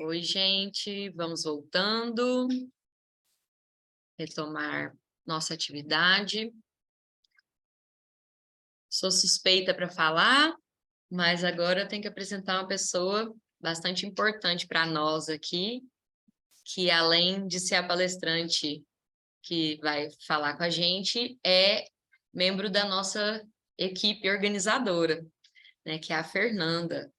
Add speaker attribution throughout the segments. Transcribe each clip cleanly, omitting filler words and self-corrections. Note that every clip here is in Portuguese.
Speaker 1: Oi, gente, vamos voltando, retomar nossa atividade. Sou suspeita para falar, mas agora eu tenho que apresentar uma pessoa bastante importante para nós aqui, que além de ser a palestrante que vai falar com a gente, é membro da nossa equipe organizadora, né, que é a Fernanda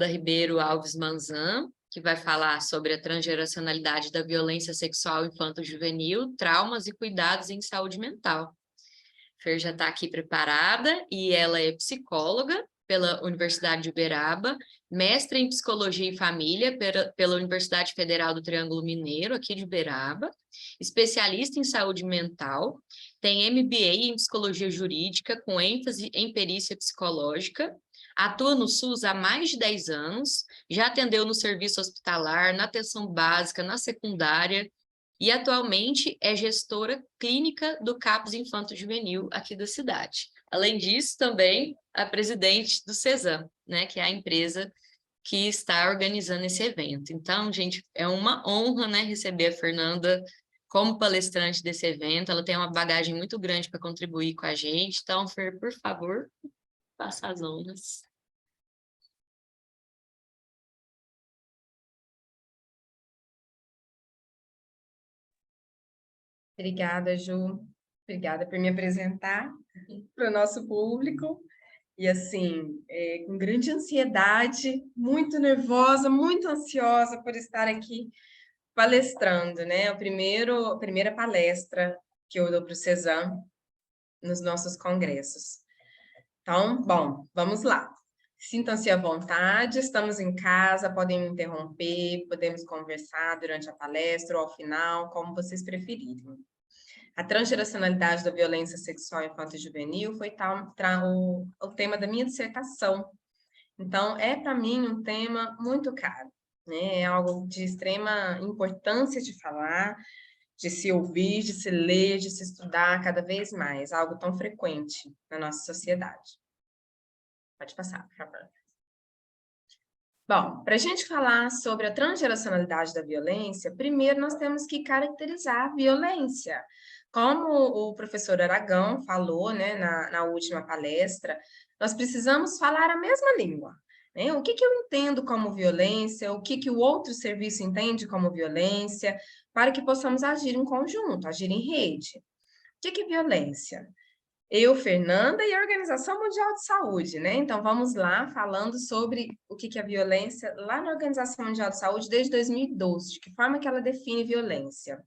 Speaker 1: Ribeiro Alves Manzan, que vai falar sobre a transgeracionalidade da violência sexual infanto-juvenil, traumas e cuidados em saúde mental. Fer já está aqui preparada e ela é psicóloga pela Universidade de Uberaba, mestra em Psicologia e Família pela Universidade Federal do Triângulo Mineiro, aqui de Uberaba, especialista em saúde mental, tem MBA em Psicologia Jurídica, com ênfase em perícia psicológica, atua no SUS há mais de 10 anos, já atendeu no serviço hospitalar, na atenção básica, na secundária, e atualmente é gestora clínica do CAPS Infanto Juvenil aqui da cidade. Além disso, também a presidente do CESAM, né, que é a empresa que está organizando esse evento. Então, gente, é uma honra, né, receber a Fernanda como palestrante desse evento. Ela tem uma bagagem muito grande para contribuir com a gente. Então, Fer, por favor, faça as honras.
Speaker 2: Obrigada, Ju. Obrigada por me apresentar para o nosso público. E assim, com grande ansiedade, muito nervosa, muito ansiosa por estar aqui palestrando, né? A primeira palestra que eu dou para o CESAM nos nossos congressos. Então, bom, vamos lá. Sintam-se à vontade, estamos em casa, podem me interromper, podemos conversar durante a palestra ou ao final, como vocês preferirem. A transgeracionalidade da violência sexual infanto-juvenil foi o tema da minha dissertação. Então, é para mim um tema muito caro, né? É algo de extrema importância de falar, de se ouvir, de se ler, de se estudar cada vez mais, algo tão frequente na nossa sociedade. Pode passar, por favor. Bom, para a gente falar sobre a transgeracionalidade da violência, primeiro nós temos que caracterizar a violência. Como o professor Aragão falou, né, na última palestra, nós precisamos falar a mesma língua, né? O que eu entendo como violência, o que o outro serviço entende como violência, para que possamos agir em conjunto, agir em rede. O que é violência? Eu, Fernanda, e a Organização Mundial de Saúde, né? Então, vamos lá, falando sobre o que é violência lá na Organização Mundial de Saúde desde 2012, de que forma que ela define violência.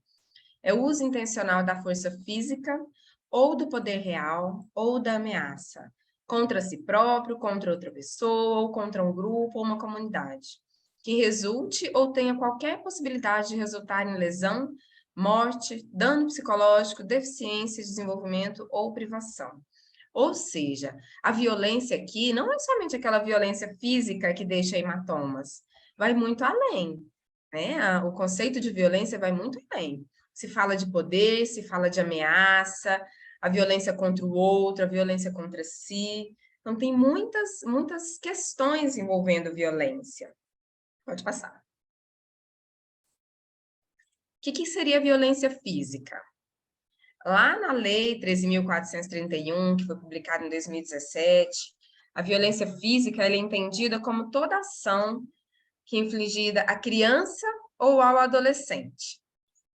Speaker 2: É o uso intencional da força física, ou do poder real, ou da ameaça, contra si próprio, contra outra pessoa, ou contra um grupo ou uma comunidade, que resulte ou tenha qualquer possibilidade de resultar em lesão, morte, dano psicológico, deficiência de desenvolvimento ou privação. Ou seja, a violência aqui não é somente aquela violência física que deixa hematomas, vai muito além, né? O conceito de violência vai muito além. Se fala de poder, se fala de ameaça, a violência contra o outro, a violência contra si. Então, tem muitas questões envolvendo violência. Pode passar. O que seria violência física? Lá na Lei 13.431, que foi publicada em 2017, a violência física é entendida como toda ação que é infligida à criança ou ao adolescente,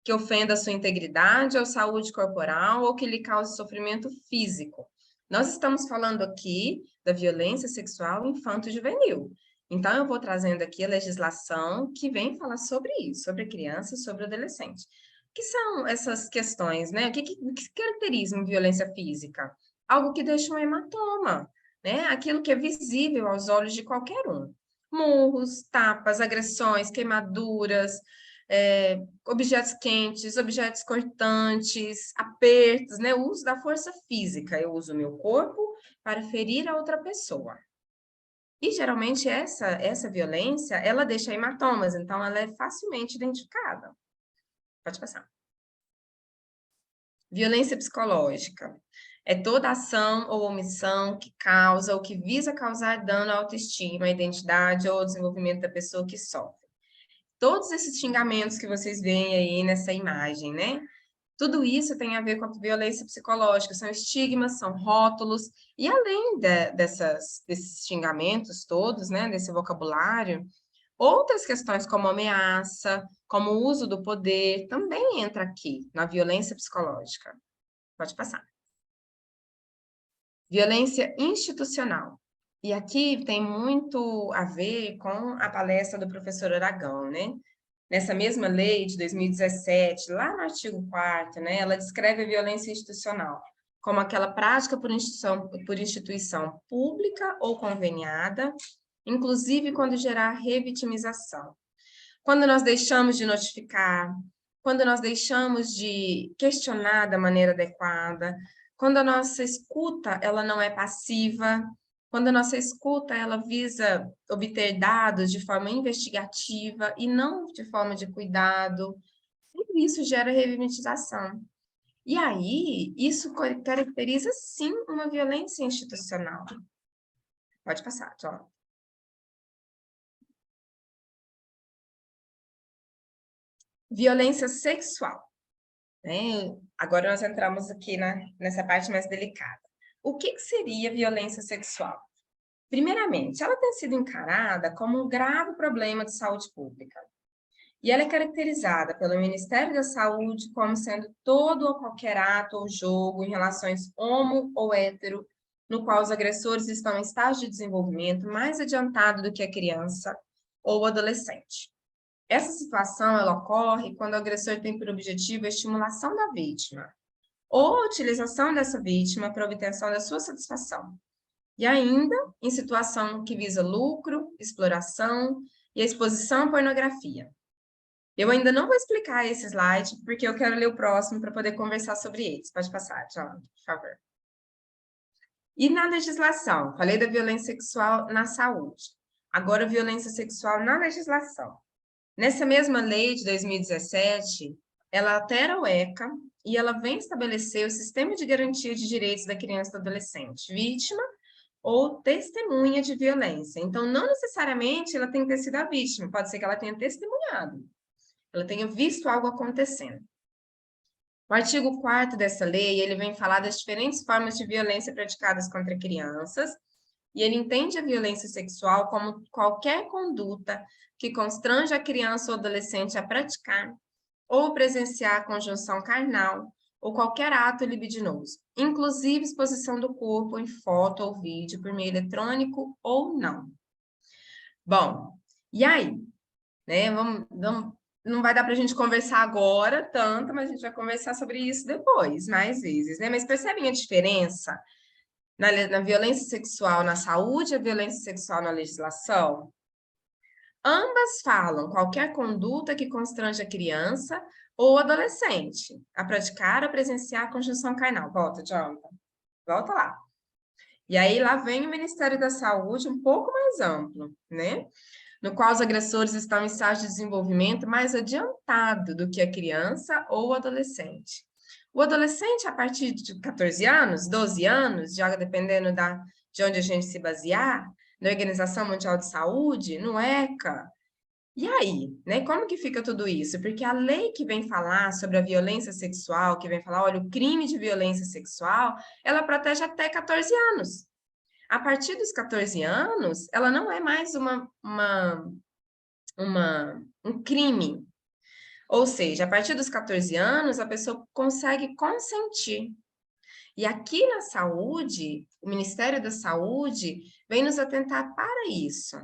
Speaker 2: que ofenda a sua integridade ou saúde corporal ou que lhe cause sofrimento físico. Nós estamos falando aqui da violência sexual infanto-juvenil. Então, eu vou trazendo aqui a legislação que vem falar sobre isso, sobre a criança e sobre o adolescente. O que são essas questões, né? O que caracteriza uma violência física? Algo que deixa um hematoma, né? Aquilo que é visível aos olhos de qualquer um. Murros, tapas, agressões, queimaduras, objetos quentes, objetos cortantes, apertos, né? O uso da força física. Eu uso o meu corpo para ferir a outra pessoa. E geralmente essa violência, ela deixa hematomas, então ela é facilmente identificada. Pode passar. Violência psicológica. É toda ação ou omissão que causa ou que visa causar dano à autoestima, à identidade ou ao desenvolvimento da pessoa que sofre. Todos esses xingamentos que vocês veem aí nessa imagem, né? Tudo isso tem a ver com a violência psicológica, são estigmas, são rótulos, e além desses xingamentos todos, né, desse vocabulário, outras questões como ameaça, como o uso do poder, também entra aqui na violência psicológica. Pode passar. Violência institucional. E aqui tem muito a ver com a palestra do professor Aragão, né? Nessa mesma lei de 2017, lá no artigo 4º, né, ela descreve a violência institucional como aquela prática por instituição pública ou conveniada, inclusive quando gerar revitimização. Quando nós deixamos de notificar, quando nós deixamos de questionar da maneira adequada, quando a nossa escuta ela não é passiva, quando a nossa escuta ela visa obter dados de forma investigativa e não de forma de cuidado, tudo isso gera revitimização. E aí, isso caracteriza, sim, uma violência institucional. Pode passar, John. Violência sexual. Né? Agora nós entramos aqui nessa parte mais delicada. O que seria violência sexual? Primeiramente, ela tem sido encarada como um grave problema de saúde pública. E ela é caracterizada pelo Ministério da Saúde como sendo todo ou qualquer ato ou jogo em relações homo ou hétero, no qual os agressores estão em estágio de desenvolvimento mais adiantado do que a criança ou adolescente. Essa situação ela ocorre quando o agressor tem por objetivo a estimulação da vítima, ou a utilização dessa vítima para a obtenção da sua satisfação. E ainda em situação que visa lucro, exploração e a exposição à pornografia. Eu ainda não vou explicar esse slide, porque eu quero ler o próximo para poder conversar sobre eles. Pode passar, John, por favor. E na legislação? Falei da violência sexual na saúde. Agora, violência sexual na legislação. Nessa mesma lei de 2017, ela altera o ECA e ela vem estabelecer o Sistema de Garantia de Direitos da Criança e do Adolescente, vítima ou testemunha de violência. Então, não necessariamente ela tem que ter sido a vítima, pode ser que ela tenha testemunhado, ela tenha visto algo acontecendo. O artigo 4º dessa lei, ele vem falar das diferentes formas de violência praticadas contra crianças, e ele entende a violência sexual como qualquer conduta que constrange a criança ou adolescente a praticar ou presenciar a conjunção carnal ou qualquer ato libidinoso, inclusive exposição do corpo em foto ou vídeo por meio eletrônico ou não. Bom, e aí? Né? Não vai dar para a gente conversar agora tanto, mas a gente vai conversar sobre isso depois, mais vezes, né? Mas percebem a diferença na violência sexual na saúde e a violência sexual na legislação? Ambas falam qualquer conduta que constrange a criança ou adolescente a praticar ou presenciar a conjunção carnal. Volta, Jonathan. Volta lá. E aí lá vem o Ministério da Saúde um pouco mais amplo, né? No qual os agressores estão em estágio de desenvolvimento mais adiantado do que a criança ou o adolescente. O adolescente, a partir de 14 anos, 12 anos, já dependendo de onde a gente se basear, na Organização Mundial de Saúde, no ECA. E aí, né? Como que fica tudo isso? Porque a lei que vem falar sobre a violência sexual, que vem falar, olha, o crime de violência sexual, ela protege até 14 anos. A partir dos 14 anos, ela não é mais um crime. Ou seja, a partir dos 14 anos, a pessoa consegue consentir. E aqui na saúde, o Ministério da Saúde vem nos atentar para isso,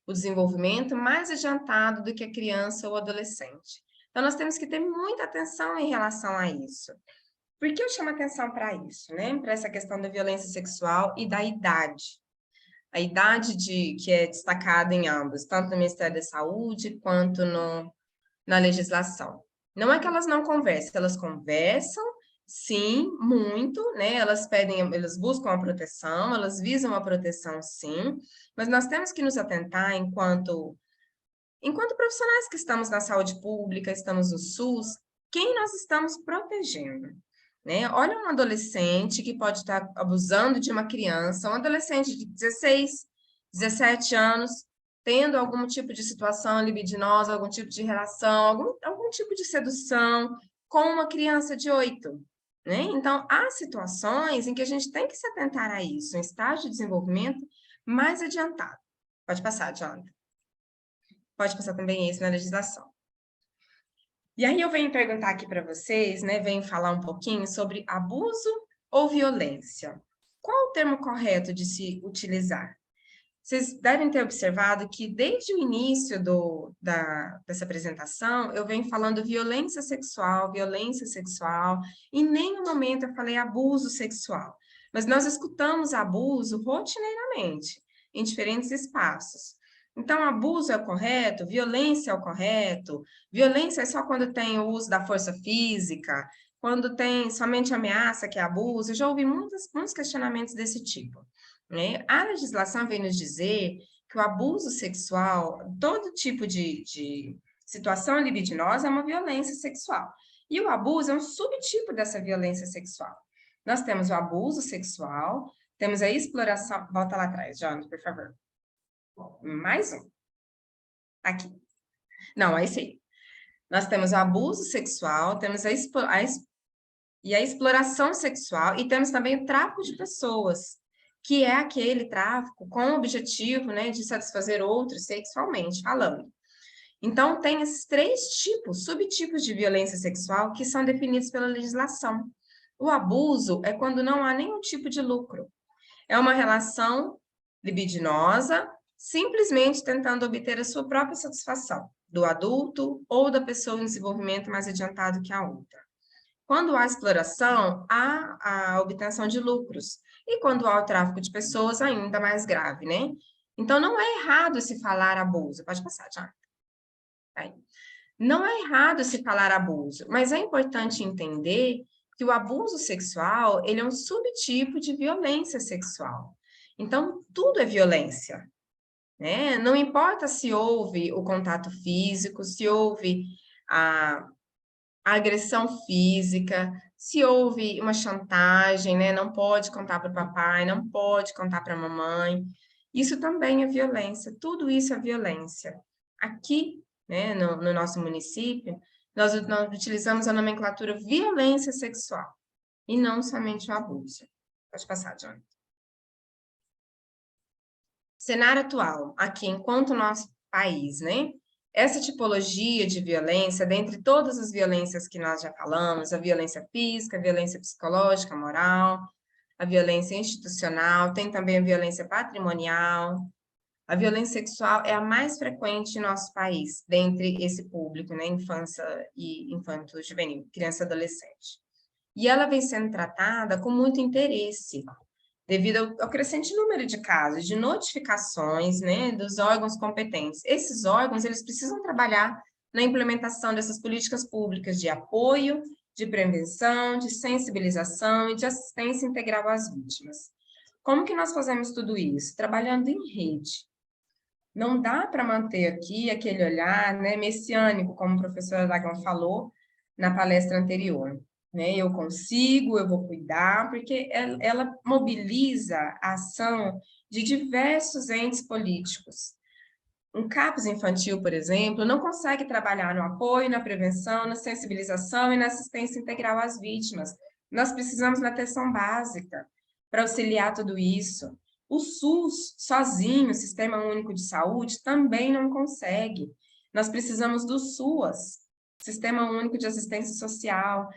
Speaker 2: o desenvolvimento mais adiantado do que a criança ou adolescente. Então, nós temos que ter muita atenção em relação a isso. Por que eu chamo atenção para isso, né? Para essa questão da violência sexual e da idade. A idade que é destacada em ambos, tanto no Ministério da Saúde quanto na legislação. Não é que elas não conversam, elas conversam, sim, muito, né? Elas buscam a proteção, elas visam a proteção, sim, mas nós temos que nos atentar enquanto profissionais que estamos na saúde pública, estamos no SUS, quem nós estamos protegendo. né? Olha um adolescente que pode estar abusando de uma criança, um adolescente de 16, 17 anos, tendo algum tipo de situação libidinosa, algum tipo de relação, algum tipo de sedução com uma criança de 8, né? Então, há situações em que a gente tem que se atentar a isso, um estágio de desenvolvimento mais adiantado. Pode passar, Jonathan. Pode passar também isso na legislação. E aí eu venho perguntar aqui para vocês, né? Venho falar um pouquinho sobre abuso ou violência. Qual o termo correto de se utilizar? Vocês devem ter observado que desde o início dessa apresentação, eu venho falando violência sexual, e em nenhum momento eu falei abuso sexual. Mas nós escutamos abuso rotineiramente, em diferentes espaços. Então, abuso é o correto, violência é o correto, violência é só quando tem o uso da força física, quando tem somente ameaça, que é abuso. Eu já ouvi muitos questionamentos desse tipo, né? A legislação vem nos dizer que o abuso sexual, todo tipo de situação libidinosa é uma violência sexual. E o abuso é um subtipo dessa violência sexual. Nós temos o abuso sexual, temos a exploração. Volta lá atrás, Jonas, por favor. Mais um. Aqui. Não, é esse aí. Nós temos o abuso sexual, temos a exploração sexual e temos também o tráfico de pessoas, que é aquele tráfico com o objetivo, né, de satisfazer outros sexualmente falando. Então, tem esses 3 subtipos de violência sexual que são definidos pela legislação. O abuso é quando não há nenhum tipo de lucro. É uma relação libidinosa, simplesmente tentando obter a sua própria satisfação, do adulto ou da pessoa em desenvolvimento mais adiantado que a outra. Quando há exploração, há a obtenção de lucros. E quando há o tráfico de pessoas, ainda mais grave, né? Então, não é errado se falar abuso. Pode passar, já. Aí. Não é errado se falar abuso, mas é importante entender que o abuso sexual, ele é um subtipo de violência sexual. Então, tudo é violência, né? Não importa se houve o contato físico, se houve a agressão física, se houve uma chantagem, né? Não pode contar para o papai, não pode contar para a mamãe. Isso também é violência, tudo isso é violência. Aqui, né, no nosso município, nós utilizamos a nomenclatura violência sexual e não somente o abuso. Pode passar, John. Cenário atual, aqui, enquanto nosso país, né? Essa tipologia de violência, dentre todas as violências que nós já falamos, a violência física, a violência psicológica, moral, a violência institucional, tem também a violência patrimonial. A violência sexual é a mais frequente em nosso país, dentre esse público, né, infância e infanto-juvenil, criança e adolescente. E ela vem sendo tratada com muito interesse, devido ao crescente número de casos, de notificações, né, dos órgãos competentes. Esses órgãos, eles precisam trabalhar na implementação dessas políticas públicas de apoio, de prevenção, de sensibilização e de assistência integral às vítimas. Como que nós fazemos tudo isso? Trabalhando em rede. Não dá para manter aqui aquele olhar, né, messiânico, como o professor Aragão falou na palestra anterior. Né? Eu consigo, eu vou cuidar, porque ela mobiliza a ação de diversos entes políticos. Um CAPS infantil, por exemplo, não consegue trabalhar no apoio, na prevenção, na sensibilização e na assistência integral às vítimas. Nós precisamos da atenção básica para auxiliar tudo isso. O SUS, sozinho, o Sistema Único de Saúde, também não consegue. Nós precisamos do SUAS, Sistema Único de Assistência Social.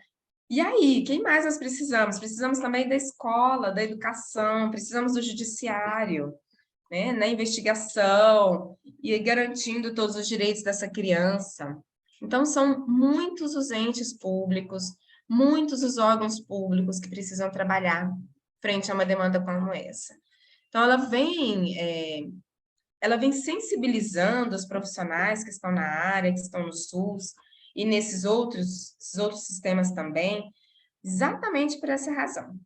Speaker 2: E aí, quem mais nós precisamos? Precisamos também da escola, da educação, precisamos do judiciário, né, na investigação e garantindo todos os direitos dessa criança. Então, são muitos os entes públicos, muitos os órgãos públicos que precisam trabalhar frente a uma demanda como essa. Então, ela vem sensibilizando os profissionais que estão na área, que estão no SUS, e nesses outros sistemas também, exatamente por essa razão.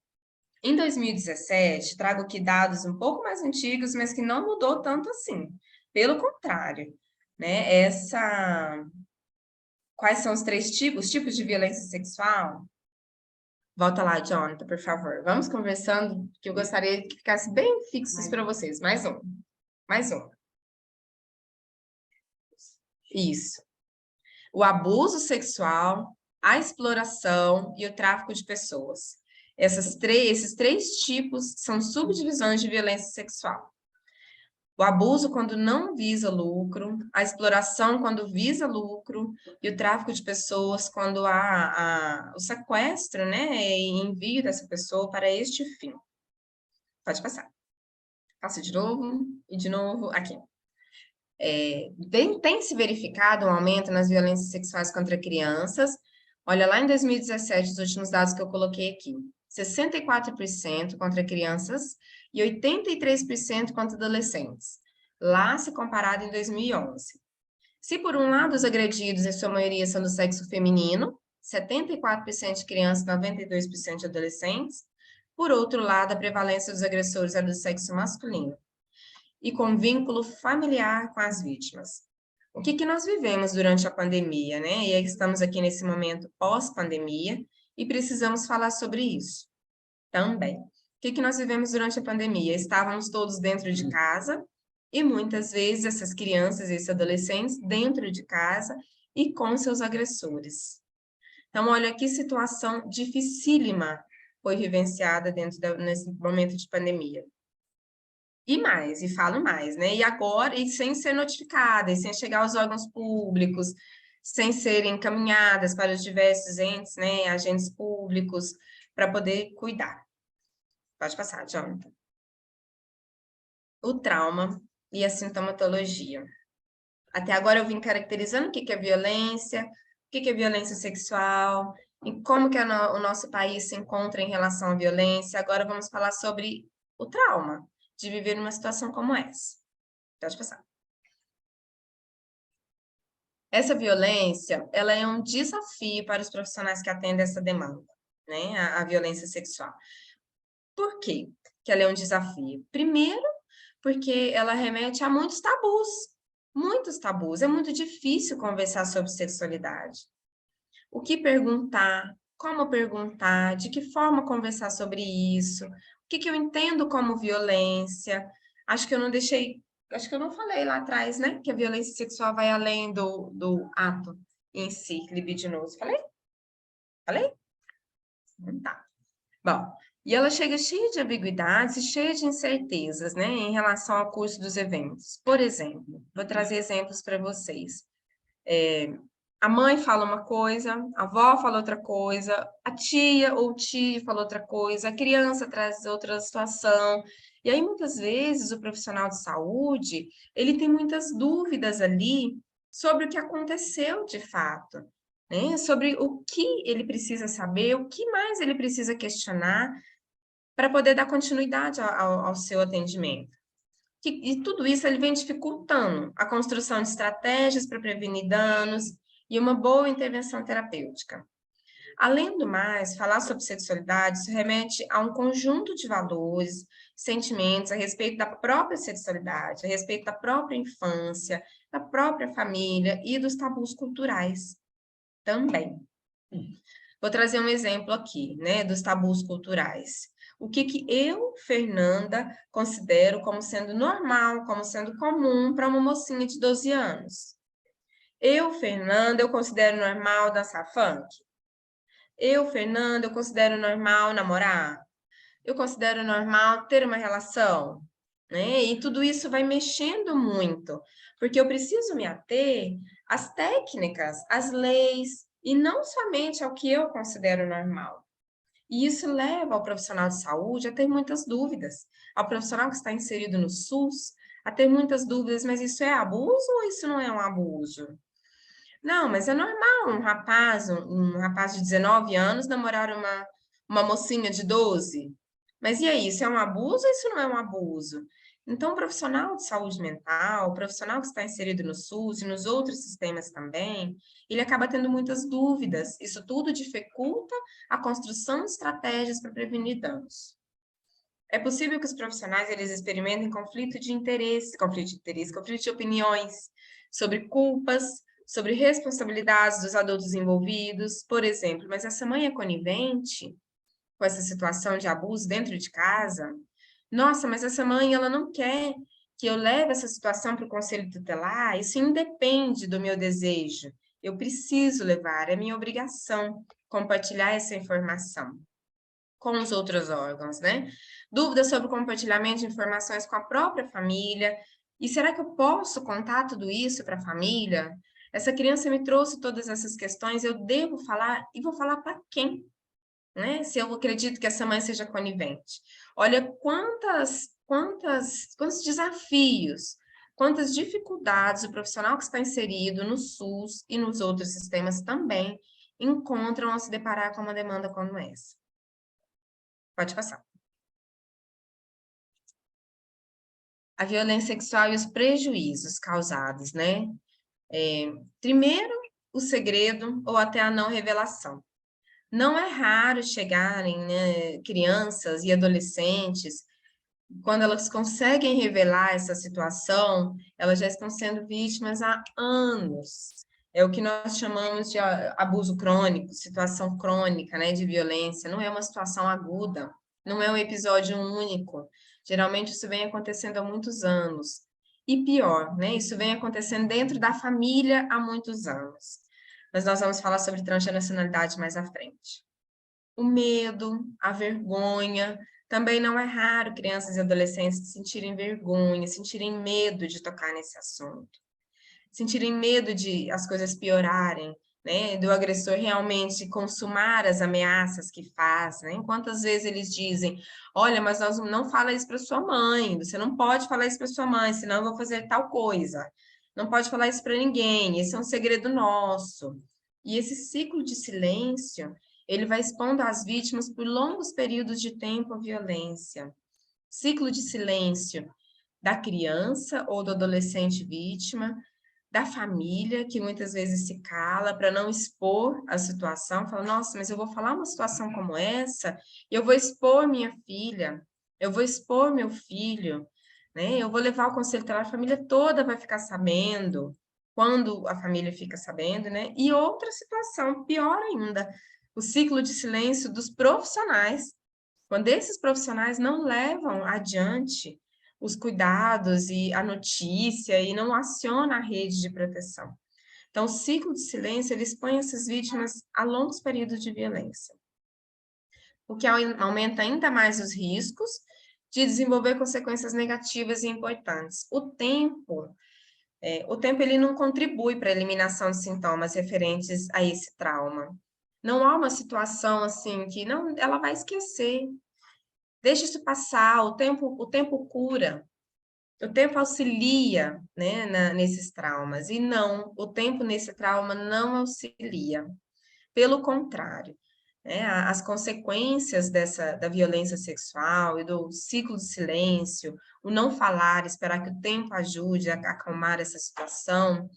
Speaker 2: Em 2017, trago aqui dados um pouco mais antigos, mas que não mudou tanto assim. Pelo contrário, né? Quais são os 3 tipos de violência sexual? Volta lá, Jonathan, por favor. Vamos conversando, que eu gostaria que ficasse bem fixos para vocês. Mais um. Mais um. Isso. O abuso sexual, a exploração e o tráfico de pessoas. Esses três tipos são subdivisões de violência sexual. O abuso quando não visa lucro, a exploração quando visa lucro e o tráfico de pessoas quando há o sequestro, né, e envio dessa pessoa para este fim. Pode passar. Passa de novo e de novo aqui. Tem se verificado um aumento nas violências sexuais contra crianças. Olha, lá em 2017, os últimos dados que eu coloquei aqui, 64% contra crianças e 83% contra adolescentes. Lá, se comparado em 2011. Se, por um lado, os agredidos, em sua maioria, são do sexo feminino, 74% de crianças, 92% de adolescentes. Por outro lado, a prevalência dos agressores é do sexo masculino e com vínculo familiar com as vítimas. O que nós vivemos durante a pandemia, né? E aí estamos aqui nesse momento pós-pandemia e precisamos falar sobre isso também. O que nós vivemos durante a pandemia? Estávamos todos dentro de casa e muitas vezes essas crianças e esses adolescentes dentro de casa e com seus agressores. Então, olha que situação dificílima foi vivenciada nesse momento de pandemia. E mais, e falo mais, né? E agora, e sem ser notificada, e sem chegar aos órgãos públicos, sem serem encaminhadas para os diversos entes, né, agentes públicos, para poder cuidar. Pode passar, Jonathan. O trauma e a sintomatologia. Até agora eu vim caracterizando o que é violência, o que é violência sexual, e como que o nosso país se encontra em relação à violência. Agora vamos falar sobre o trauma de viver numa situação como essa. Pode passar. Essa violência, ela é um desafio para os profissionais que atendem essa demanda, né? A violência sexual. Por quê que ela é um desafio? Primeiro, porque ela remete a muitos tabus. Muitos tabus. É muito difícil conversar sobre sexualidade. O que perguntar, como perguntar, de que forma conversar sobre isso, o que eu entendo como violência. Acho que eu não falei lá atrás, né? Que a violência sexual vai além do ato em si, libidinoso. Falei? Falei? Tá. Bom, e ela chega cheia de ambiguidades e cheia de incertezas, né, em relação ao curso dos eventos. Por exemplo, vou trazer exemplos para vocês. A mãe fala uma coisa, a avó fala outra coisa, a tia ou tio fala outra coisa, a criança traz outra situação. E aí, muitas vezes, o profissional de saúde, ele tem muitas dúvidas ali sobre o que aconteceu de fato, né? Sobre o que ele precisa saber, o que mais ele precisa questionar para poder dar continuidade ao seu atendimento. E tudo isso ele vem dificultando a construção de estratégias para prevenir danos e uma boa intervenção terapêutica. Além do mais, falar sobre sexualidade isso remete a um conjunto de valores, sentimentos a respeito da própria sexualidade, a respeito da própria infância, da própria família e dos tabus culturais também. Vou trazer um exemplo aqui, né, dos tabus culturais. O que eu, Fernanda, considero como sendo normal, como sendo comum para uma mocinha de 12 anos? Eu, Fernanda, eu considero normal dançar funk? Eu, Fernanda, eu considero normal namorar? Eu considero normal ter uma relação? Né? E tudo isso vai mexendo muito, porque eu preciso me ater às técnicas, às leis, e não somente ao que eu considero normal. E isso leva ao profissional de saúde a ter muitas dúvidas, ao profissional que está inserido no SUS a ter muitas dúvidas, mas isso é abuso ou isso não é um abuso? Não, mas é normal um rapaz de 19 anos namorar uma mocinha de 12. Mas e aí, isso é um abuso ou isso não é um abuso? Então, o profissional de saúde mental, o profissional que está inserido no SUS e nos outros sistemas também, ele acaba tendo muitas dúvidas. Isso tudo dificulta a construção de estratégias para prevenir danos. É possível que os profissionais eles experimentem conflito de conflito de opiniões sobre culpas, sobre responsabilidades dos adultos envolvidos, por exemplo. Mas essa mãe é conivente? com essa situação de abuso dentro de casa. Nossa, mas essa mãe, ela não quer que eu leve essa situação para o conselho tutelar, isso independe do meu desejo. Eu preciso levar, é minha obrigação compartilhar essa informação com os outros órgãos, né? Dúvidas sobre o compartilhamento de informações com a própria família. E será que eu posso contar tudo isso para a família? Essa criança me trouxe todas essas questões, eu devo falar, e vou falar para quem? Né? Se eu acredito que essa mãe seja conivente. Olha quantos desafios, quantas dificuldades o profissional que está inserido no SUS e nos outros sistemas também encontram ao se deparar com uma demanda como essa. Pode passar. A violência sexual e os prejuízos causados, né? Primeiro, o segredo ou até a não revelação. Não é raro chegarem, né, crianças e adolescentes, quando elas conseguem revelar essa situação, elas já estão sendo vítimas há anos. É o que nós chamamos de abuso crônico, situação crônica, né, de violência. Não é uma situação aguda, não é um episódio único. Geralmente isso vem acontecendo há muitos anos. E pior, né, isso vem acontecendo dentro da família há muitos anos. Mas nós vamos falar sobre transgeracionalidade mais à frente. O medo, a vergonha, também não é raro crianças e adolescentes sentirem vergonha, sentirem medo de tocar nesse assunto, sentirem medo de as coisas piorarem, né? Do agressor realmente consumar as ameaças que faz, né? Quantas vezes eles dizem, olha, mas nós não fala isso para sua mãe, você não pode falar isso para sua mãe, senão eu vou fazer tal coisa. Não pode falar isso para ninguém, esse é um segredo nosso. E esse ciclo de silêncio, ele vai expondo as vítimas por longos períodos de tempo à violência. Ciclo de silêncio da criança ou do adolescente vítima, da família, que muitas vezes se cala para não expor a situação, fala, nossa, mas eu vou falar uma situação como essa, eu vou expor minha filha, eu vou expor meu filho, né? Eu vou levar o conselho tutelar, a família toda vai ficar sabendo, quando a família fica sabendo, né? E outra situação, pior ainda, o ciclo de silêncio dos profissionais, quando esses profissionais não levam adiante os cuidados e a notícia e não aciona a rede de proteção. Então, o ciclo de silêncio, ele expõe essas vítimas a longos períodos de violência, o que aumenta ainda mais os riscos de desenvolver consequências negativas e importantes. O tempo ele não contribui para a eliminação de sintomas referentes a esse trauma. Não há uma situação assim que não, ela vai esquecer. Deixa isso passar, o tempo cura. O tempo auxilia, né, nesses traumas, e não, o tempo nesse trauma não auxilia. Pelo contrário, né, as consequências da violência sexual e do ciclo de silêncio, o não falar, esperar que o tempo ajude a acalmar essa situação,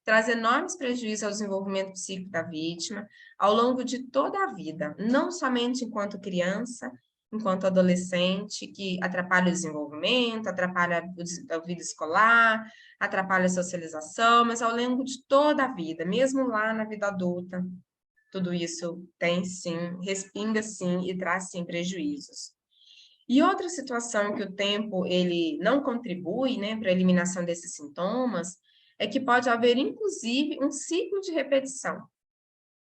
Speaker 2: traz enormes prejuízos ao desenvolvimento psíquico da vítima ao longo de toda a vida, não somente enquanto criança, enquanto adolescente, que atrapalha o desenvolvimento, atrapalha a vida escolar, atrapalha a socialização, mas ao longo de toda a vida, mesmo lá na vida adulta, tudo isso tem sim, respinga sim e traz sim prejuízos. E outra situação que o tempo ele não contribui, né, para a eliminação desses sintomas, é que pode haver inclusive um ciclo de repetição,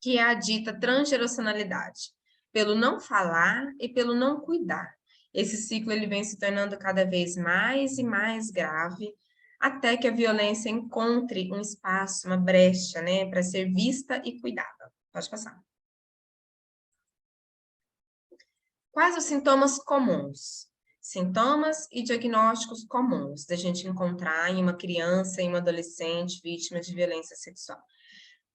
Speaker 2: que é a dita transgeracionalidade, pelo não falar e pelo não cuidar. Esse ciclo ele vem se tornando cada vez mais e mais grave, até que a violência encontre um espaço, uma brecha, né, para ser vista e cuidada. Pode passar. Quais os sintomas comuns? Sintomas e diagnósticos comuns da gente encontrar em uma criança e uma adolescente vítima de violência sexual.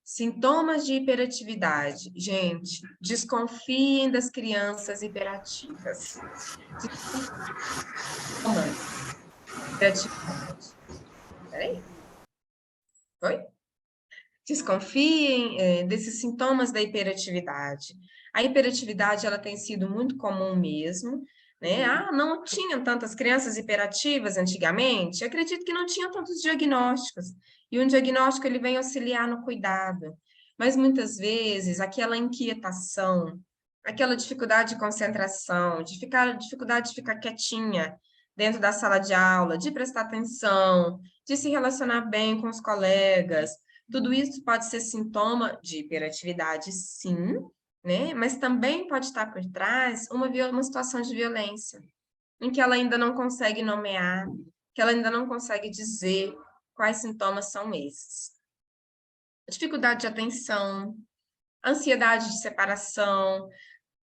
Speaker 2: Sintomas de hiperatividade. Gente, desconfiem das crianças hiperativas. Hiperatividade. Peraí. Oi? Desconfiem desses sintomas da hiperatividade. A hiperatividade, ela tem sido muito comum mesmo, né? Ah, não tinham tantas crianças hiperativas antigamente? Acredito que não tinham tantos diagnósticos. E um diagnóstico, ele vem auxiliar no cuidado. Mas, muitas vezes, aquela inquietação, aquela dificuldade de concentração, dificuldade de ficar quietinha dentro da sala de aula, de prestar atenção, de se relacionar bem com os colegas. Tudo isso pode ser sintoma de hiperatividade, sim, né? Mas também pode estar por trás uma situação de violência, em que ela ainda não consegue nomear, que ela ainda não consegue dizer quais sintomas são esses. Dificuldade de atenção, ansiedade de separação,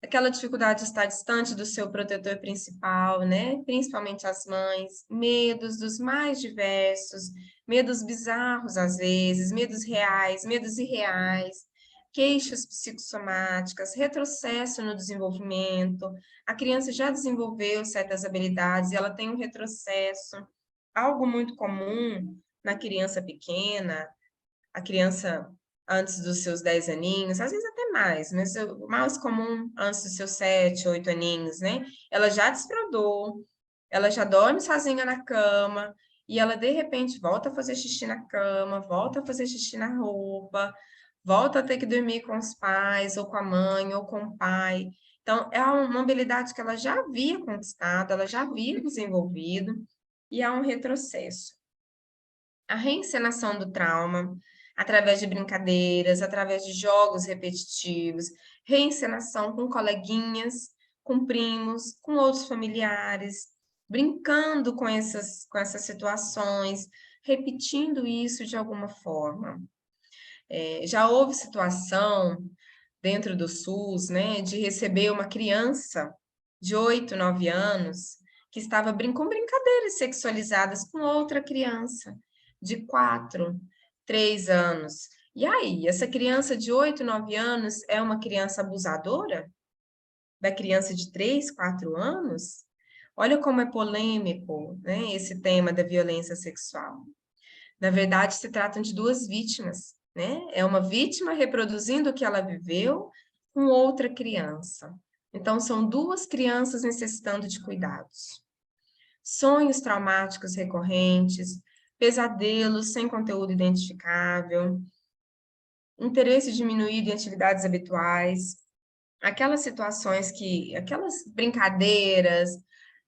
Speaker 2: aquela dificuldade de estar distante do seu protetor principal, né? Principalmente as mães, medos dos mais diversos, medos bizarros às vezes, medos reais, medos irreais, queixas psicossomáticas, retrocesso no desenvolvimento. A criança já desenvolveu certas habilidades e ela tem um retrocesso. Algo muito comum na criança pequena, a criança antes dos seus 10 aninhos, às vezes até mais, mas o mais comum antes dos seus 7, 8 aninhos, né? Ela já desbravou, ela já dorme sozinha na cama, e ela, de repente, volta a fazer xixi na cama, volta a fazer xixi na roupa, volta a ter que dormir com os pais, ou com a mãe, ou com o pai. Então, é uma habilidade que ela já havia conquistado, ela já havia desenvolvido, e há um retrocesso. A reencenação do trauma, através de brincadeiras, através de jogos repetitivos, reencenação com coleguinhas, com primos, com outros familiares, brincando com essas situações, repetindo isso de alguma forma. Já houve situação dentro do SUS, né, de receber uma criança de 8, 9 anos que estava com brincadeiras sexualizadas com outra criança de 4, 3 anos. E aí, essa criança de 8, 9 anos é uma criança abusadora? Da criança de 3, 4 anos? Olha como é polêmico, né, esse tema da violência sexual. Na verdade, se tratam de duas vítimas, né? É uma vítima reproduzindo o que ela viveu com outra criança. Então, são duas crianças necessitando de cuidados. Sonhos traumáticos recorrentes, pesadelos sem conteúdo identificável, interesse diminuído em atividades habituais, aquelas brincadeiras,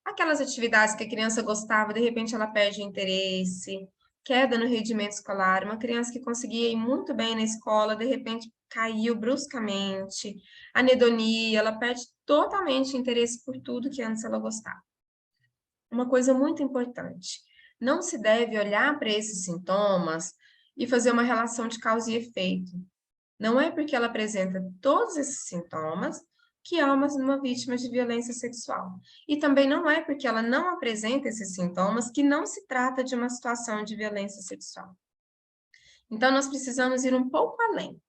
Speaker 2: aquelas atividades que a criança gostava, de repente ela perde o interesse, queda no rendimento escolar, uma criança que conseguia ir muito bem na escola, de repente caiu bruscamente, anedonia, ela perde totalmente o interesse por tudo que antes ela gostava. Uma coisa muito importante, não se deve olhar para esses sintomas e fazer uma relação de causa e efeito. Não é porque ela apresenta todos esses sintomas que é uma vítima de violência sexual. E também não é porque ela não apresenta esses sintomas que não se trata de uma situação de violência sexual. Então, nós precisamos ir um pouco além.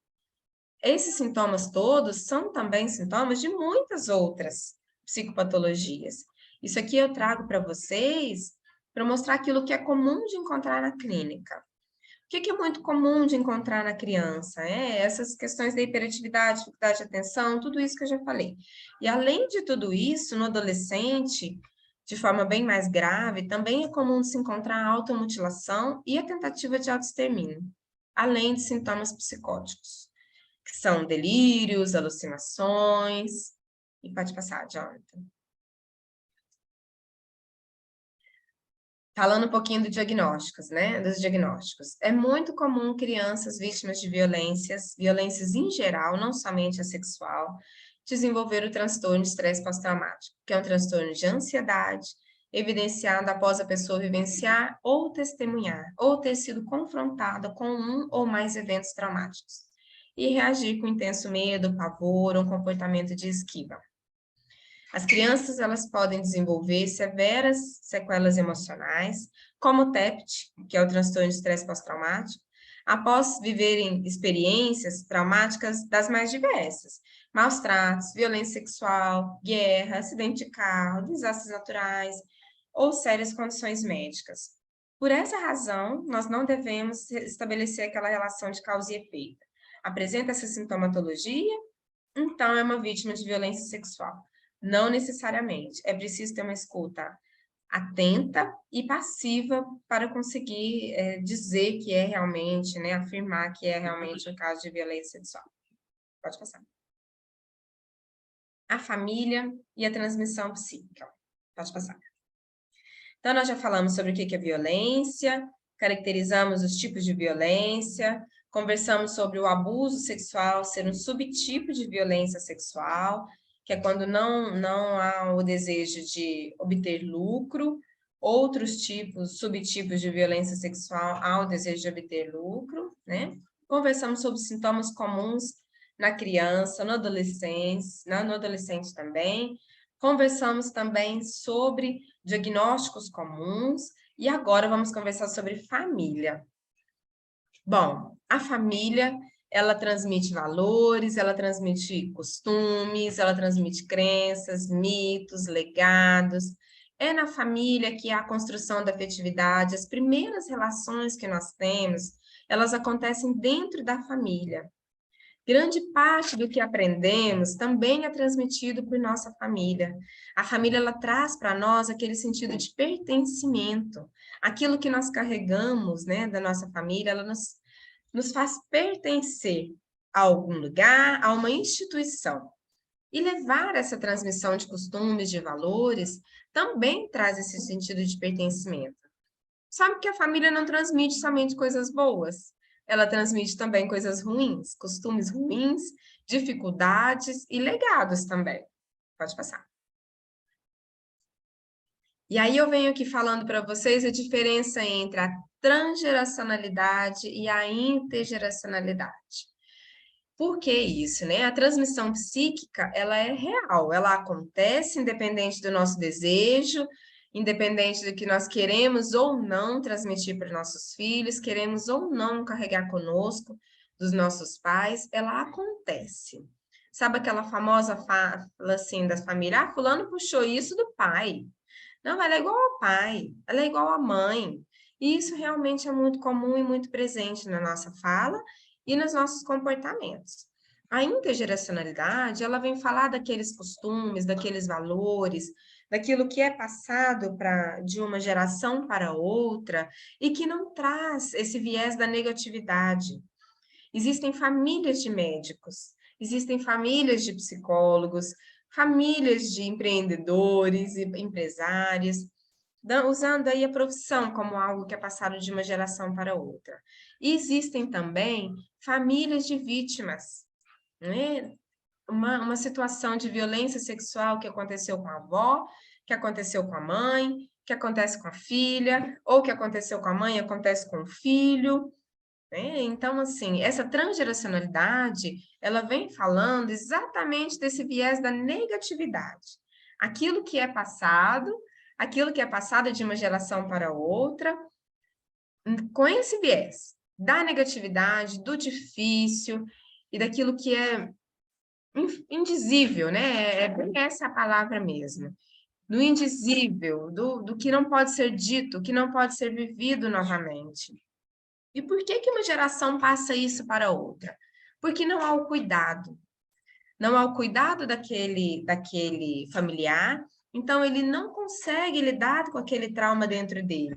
Speaker 2: Esses sintomas todos são também sintomas de muitas outras psicopatologias. Isso aqui eu trago para vocês para mostrar aquilo que é comum de encontrar na clínica. O que é muito comum de encontrar na criança? Essas questões da hiperatividade, dificuldade de atenção, tudo isso que eu já falei. E além de tudo isso, no adolescente, de forma bem mais grave, também é comum se encontrar a automutilação e a tentativa de autoextermínio, além de sintomas psicóticos, que são delírios, alucinações. E pode passar, Jonathan. Falando um pouquinho dos diagnósticos, né? Dos diagnósticos. É muito comum crianças vítimas de violências em geral, não somente a sexual, desenvolver o transtorno de estresse pós-traumático, que é um transtorno de ansiedade, evidenciado após a pessoa vivenciar ou testemunhar, ou ter sido confrontada com um ou mais eventos traumáticos, e reagir com intenso medo, pavor ou um comportamento de esquiva. As crianças, elas podem desenvolver severas sequelas emocionais, como o TEPT, que é o transtorno de estresse pós-traumático, após viverem experiências traumáticas das mais diversas, maus tratos, violência sexual, guerra, acidente de carro, desastres naturais ou sérias condições médicas. Por essa razão, nós não devemos estabelecer aquela relação de causa e efeito. Apresenta essa sintomatologia, então é uma vítima de violência sexual. Não necessariamente. É preciso ter uma escuta atenta e passiva para conseguir dizer que é realmente, né, afirmar que é realmente um caso de violência sexual. Pode passar. a família e a transmissão psíquica. Pode passar. Então, nós já falamos sobre o que é violência, caracterizamos os tipos de violência, conversamos sobre o abuso sexual ser um subtipo de violência sexual, que é quando não há o desejo de obter lucro, outros subtipos de violência sexual há o desejo de obter lucro, né? Conversamos sobre sintomas comuns na criança, no adolescente também. Conversamos também sobre diagnósticos comuns e agora vamos conversar sobre família. Bom, a família, ela transmite valores, ela transmite costumes, ela transmite crenças, mitos, legados. É na família que há a construção da afetividade, as primeiras relações que nós temos, elas acontecem dentro da família. Grande parte do que aprendemos também é transmitido por nossa família. A família, ela traz para nós aquele sentido de pertencimento. Aquilo que nós carregamos, né, da nossa família, ela nos faz pertencer a algum lugar, a uma instituição. E levar essa transmissão de costumes, de valores, também traz esse sentido de pertencimento. Sabe que a família não transmite somente coisas boas, ela transmite também coisas ruins, costumes ruins, dificuldades e legados também. Pode passar. E aí eu venho aqui falando para vocês a diferença entre a transgeracionalidade e a intergeracionalidade. Por que isso, né? A transmissão psíquica, ela é real, ela acontece independente do nosso desejo, independente do que nós queremos ou não transmitir para os nossos filhos, queremos ou não carregar conosco dos nossos pais, ela acontece. Sabe aquela famosa fala assim das famílias? Ah, fulano puxou isso do pai. Não, ela é igual ao pai, ela é igual à mãe. E isso realmente é muito comum e muito presente na nossa fala e nos nossos comportamentos. A intergeracionalidade, ela vem falar daqueles costumes, daqueles valores, daquilo que é passado de uma geração para outra e que não traz esse viés da negatividade. Existem famílias de médicos, existem famílias de psicólogos, famílias de empreendedores e empresários, usando aí a profissão como algo que é passado de uma geração para outra. E existem também famílias de vítimas, né? Uma situação de violência sexual que aconteceu com a avó, que aconteceu com a mãe, que acontece com a filha, ou que aconteceu com a mãe, acontece com o filho, né? Então, assim, essa transgeracionalidade, ela vem falando exatamente desse viés da negatividade. Aquilo que é passado de uma geração para outra, com esse viés da negatividade, do difícil e daquilo que é indizível, né? É bem essa a palavra mesmo. Do indizível, do que não pode ser dito, que não pode ser vivido novamente. E por que uma geração passa isso para outra? Porque não há o cuidado. Não há o cuidado daquele familiar, então ele não consegue lidar com aquele trauma dentro dele.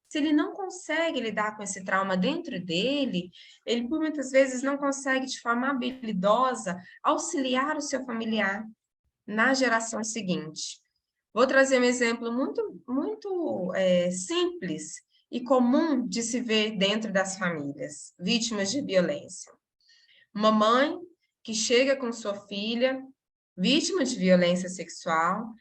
Speaker 2: Se ele não consegue lidar com esse trauma dentro dele, ele por muitas vezes não consegue de forma habilidosa auxiliar o seu familiar na geração seguinte. Vou trazer um exemplo muito simples e comum de se ver dentro das famílias, vítimas de violência. Uma mãe que chega com sua filha, vítima de violência sexual,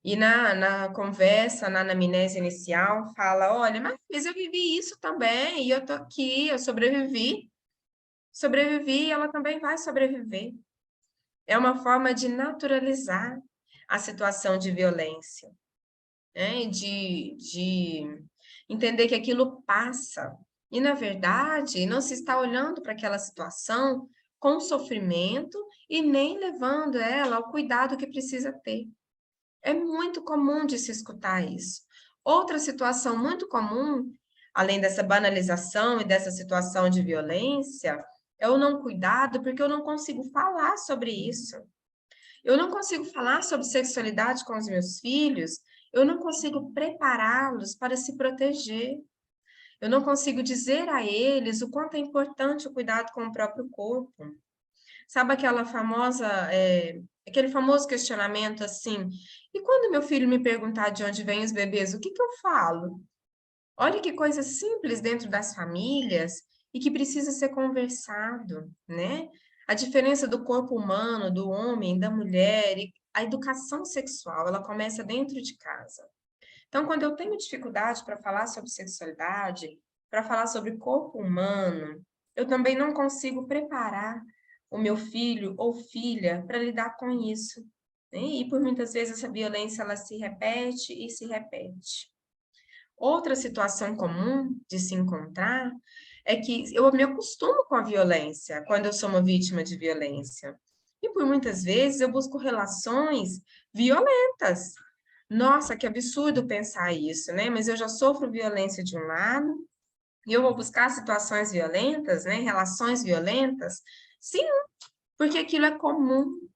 Speaker 2: e na conversa, na anamnese inicial, fala, olha, mas eu vivi isso também, e eu tô aqui, eu sobrevivi, e ela também vai sobreviver. É uma forma de naturalizar a situação de violência, né? De entender que aquilo passa. E, na verdade, não se está olhando para aquela situação com sofrimento e nem levando ela ao cuidado que precisa ter. É muito comum de se escutar isso. Outra situação muito comum, além dessa banalização e dessa situação de violência, é o não cuidado, porque eu não consigo falar sobre isso. Eu não consigo falar sobre sexualidade com os meus filhos, eu não consigo prepará-los para se proteger. Eu não consigo dizer a eles o quanto é importante o cuidado com o próprio corpo. Sabe aquele famoso questionamento assim, e quando meu filho me perguntar de onde vêm os bebês, o que que eu falo? Olha que coisa simples dentro das famílias e que precisa ser conversado, né? A diferença do corpo humano, do homem, da mulher, e a educação sexual, ela começa dentro de casa. Então, quando eu tenho dificuldade para falar sobre sexualidade, para falar sobre corpo humano, eu também não consigo preparar o meu filho ou filha para lidar com isso, né? E por muitas vezes essa violência ela se repete e se repete. Outra situação comum de se encontrar é que eu me acostumo com a violência quando eu sou uma vítima de violência. E por muitas vezes eu busco relações violentas. Nossa, que absurdo pensar isso, né? Mas eu já sofro violência de um lado e eu vou buscar situações violentas, né? Relações violentas? Sim, porque aquilo é comum,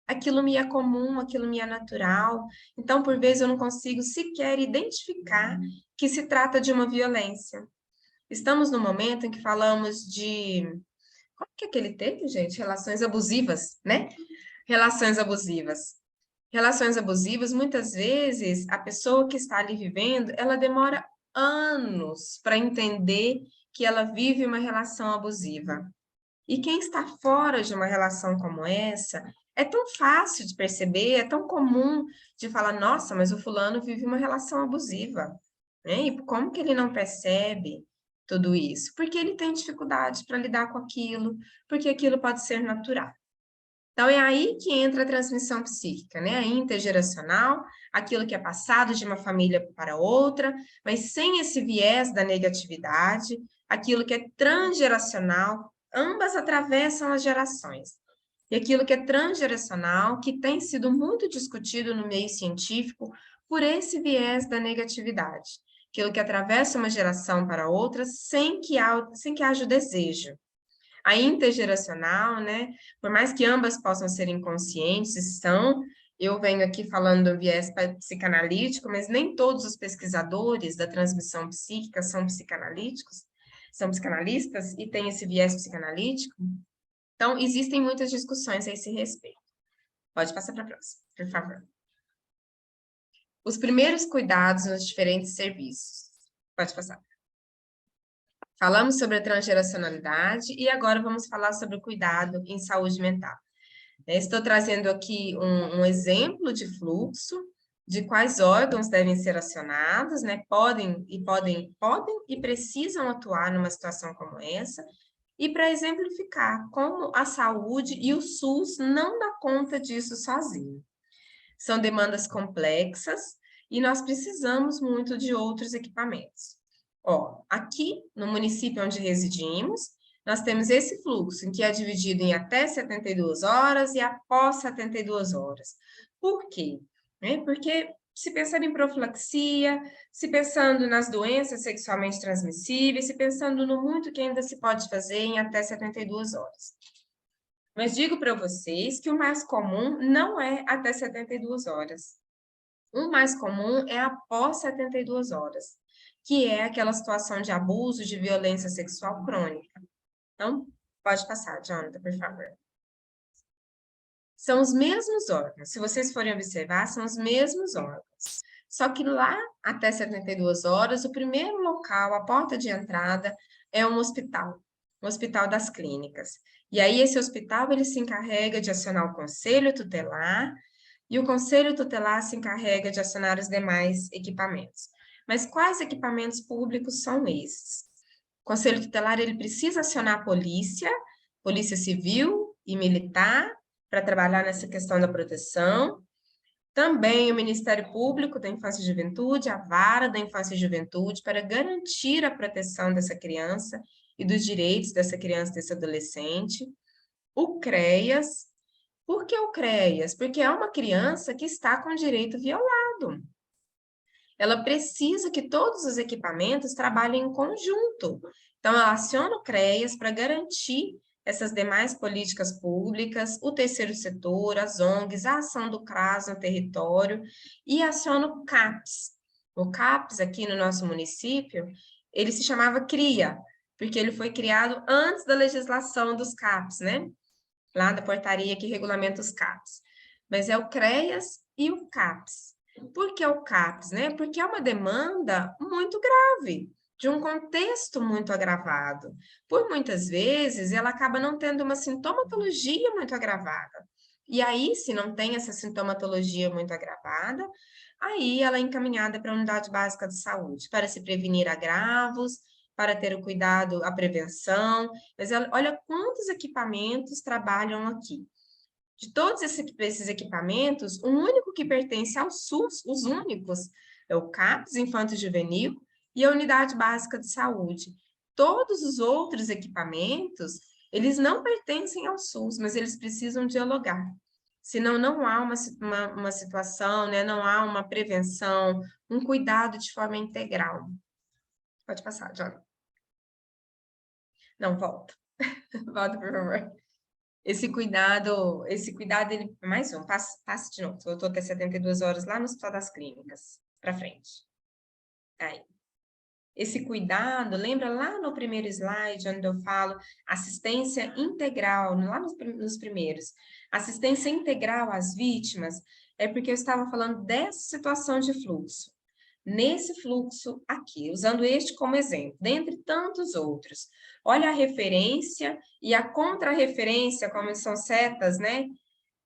Speaker 2: aquilo me é comum, aquilo me é natural. Então, por vezes, eu não consigo sequer identificar que se trata de uma violência. Estamos no momento em que falamos de. Qual que é aquele termo, gente? Relações abusivas, né? Relações abusivas. Relações abusivas, muitas vezes, a pessoa que está ali vivendo, ela demora anos para entender que ela vive uma relação abusiva. E quem está fora de uma relação como essa, é tão fácil de perceber, é tão comum de falar, nossa, mas o fulano vive uma relação abusiva, né? E como que ele não percebe tudo isso? Porque ele tem dificuldade para lidar com aquilo, porque aquilo pode ser natural. Então, é aí que entra a transmissão psíquica, né? A intergeracional, aquilo que é passado de uma família para outra, mas sem esse viés da negatividade, aquilo que é transgeracional, ambas atravessam as gerações. E aquilo que é transgeracional, que tem sido muito discutido no meio científico por esse viés da negatividade. Aquilo que atravessa uma geração para outra sem que haja o desejo. A intergeracional, né? Por mais que ambas possam ser inconscientes, são. Eu venho aqui falando do viés psicanalítico, mas nem todos os pesquisadores da transmissão psíquica são psicanalíticos, são psicanalistas e têm esse viés psicanalítico. Então, existem muitas discussões a esse respeito. Pode passar para a próxima, por favor. Os primeiros cuidados nos diferentes serviços. Pode passar. Falamos sobre a transgeracionalidade e agora vamos falar sobre o cuidado em saúde mental. Estou trazendo aqui um exemplo de fluxo, de quais órgãos devem ser acionados, né? Podem e precisam atuar numa situação como essa, e para exemplificar como a saúde e o SUS não dá conta disso sozinho. São demandas complexas e nós precisamos muito de outros equipamentos. Ó, aqui no município onde residimos, nós temos esse fluxo, em que é dividido em até 72 horas e após 72 horas. Por quê? Porque se pensando em profilaxia, se pensando nas doenças sexualmente transmissíveis, se pensando no muito que ainda se pode fazer em até 72 horas. Mas digo para vocês que o mais comum não é até 72 horas. O mais comum é após 72 horas, que é aquela situação de abuso, de violência sexual crônica. Então, pode passar, Jonathan, por favor. São os mesmos órgãos. Se vocês forem observar, são os mesmos órgãos. Só que lá, até 72 horas, o primeiro local, a porta de entrada, é um hospital das clínicas. E aí, esse hospital, ele se encarrega de acionar o conselho tutelar, e o conselho tutelar se encarrega de acionar os demais equipamentos. Mas quais equipamentos públicos são esses? O conselho tutelar, ele precisa acionar a polícia civil e militar, para trabalhar nessa questão da proteção. Também o Ministério Público da Infância e Juventude, a Vara da Infância e Juventude, para garantir a proteção dessa criança e dos direitos dessa criança e desse adolescente. O CREAS. Por que o CREAS? Porque é uma criança que está com direito violado. Ela precisa que todos os equipamentos trabalhem em conjunto. Então, ela aciona o CREAS para garantir essas demais políticas públicas, o terceiro setor, as ONGs, a ação do CRAS no território, e aciona o CAPS. O CAPS, aqui no nosso município, ele se chamava CRIA, porque ele foi criado antes da legislação dos CAPS, né? lá da portaria que regulamenta os CAPs, mas é o CREAS e o CAPS. Por que o CAPS, né? Porque é uma demanda muito grave, de um contexto muito agravado. Por muitas vezes, ela acaba não tendo uma sintomatologia muito agravada. E aí, se não tem essa sintomatologia muito agravada, aí ela é encaminhada para a unidade básica de saúde, para se prevenir agravos, para ter o cuidado, a prevenção. Mas olha quantos equipamentos trabalham aqui. De todos esses equipamentos, o único que pertence ao SUS, os únicos, é o CAPS Infanto Juvenil e a Unidade Básica de Saúde. Todos os outros equipamentos, eles não pertencem ao SUS, mas eles precisam dialogar. Senão não há uma situação, né? Não há uma prevenção, um cuidado de forma integral. Pode passar, John. Não, volta. Volta, por favor. Esse cuidado, ele... Mais um, passe de novo. Eu estou até 72 horas lá no Hospital das Clínicas. Para frente. Aí. Esse cuidado, lembra lá no primeiro slide, onde eu falo assistência integral, lá nos primeiros. Assistência integral às vítimas, é porque eu estava falando dessa situação de fluxo. Nesse fluxo aqui, usando este como exemplo, dentre tantos outros. Olha a referência e a contrarreferência, como são setas, né,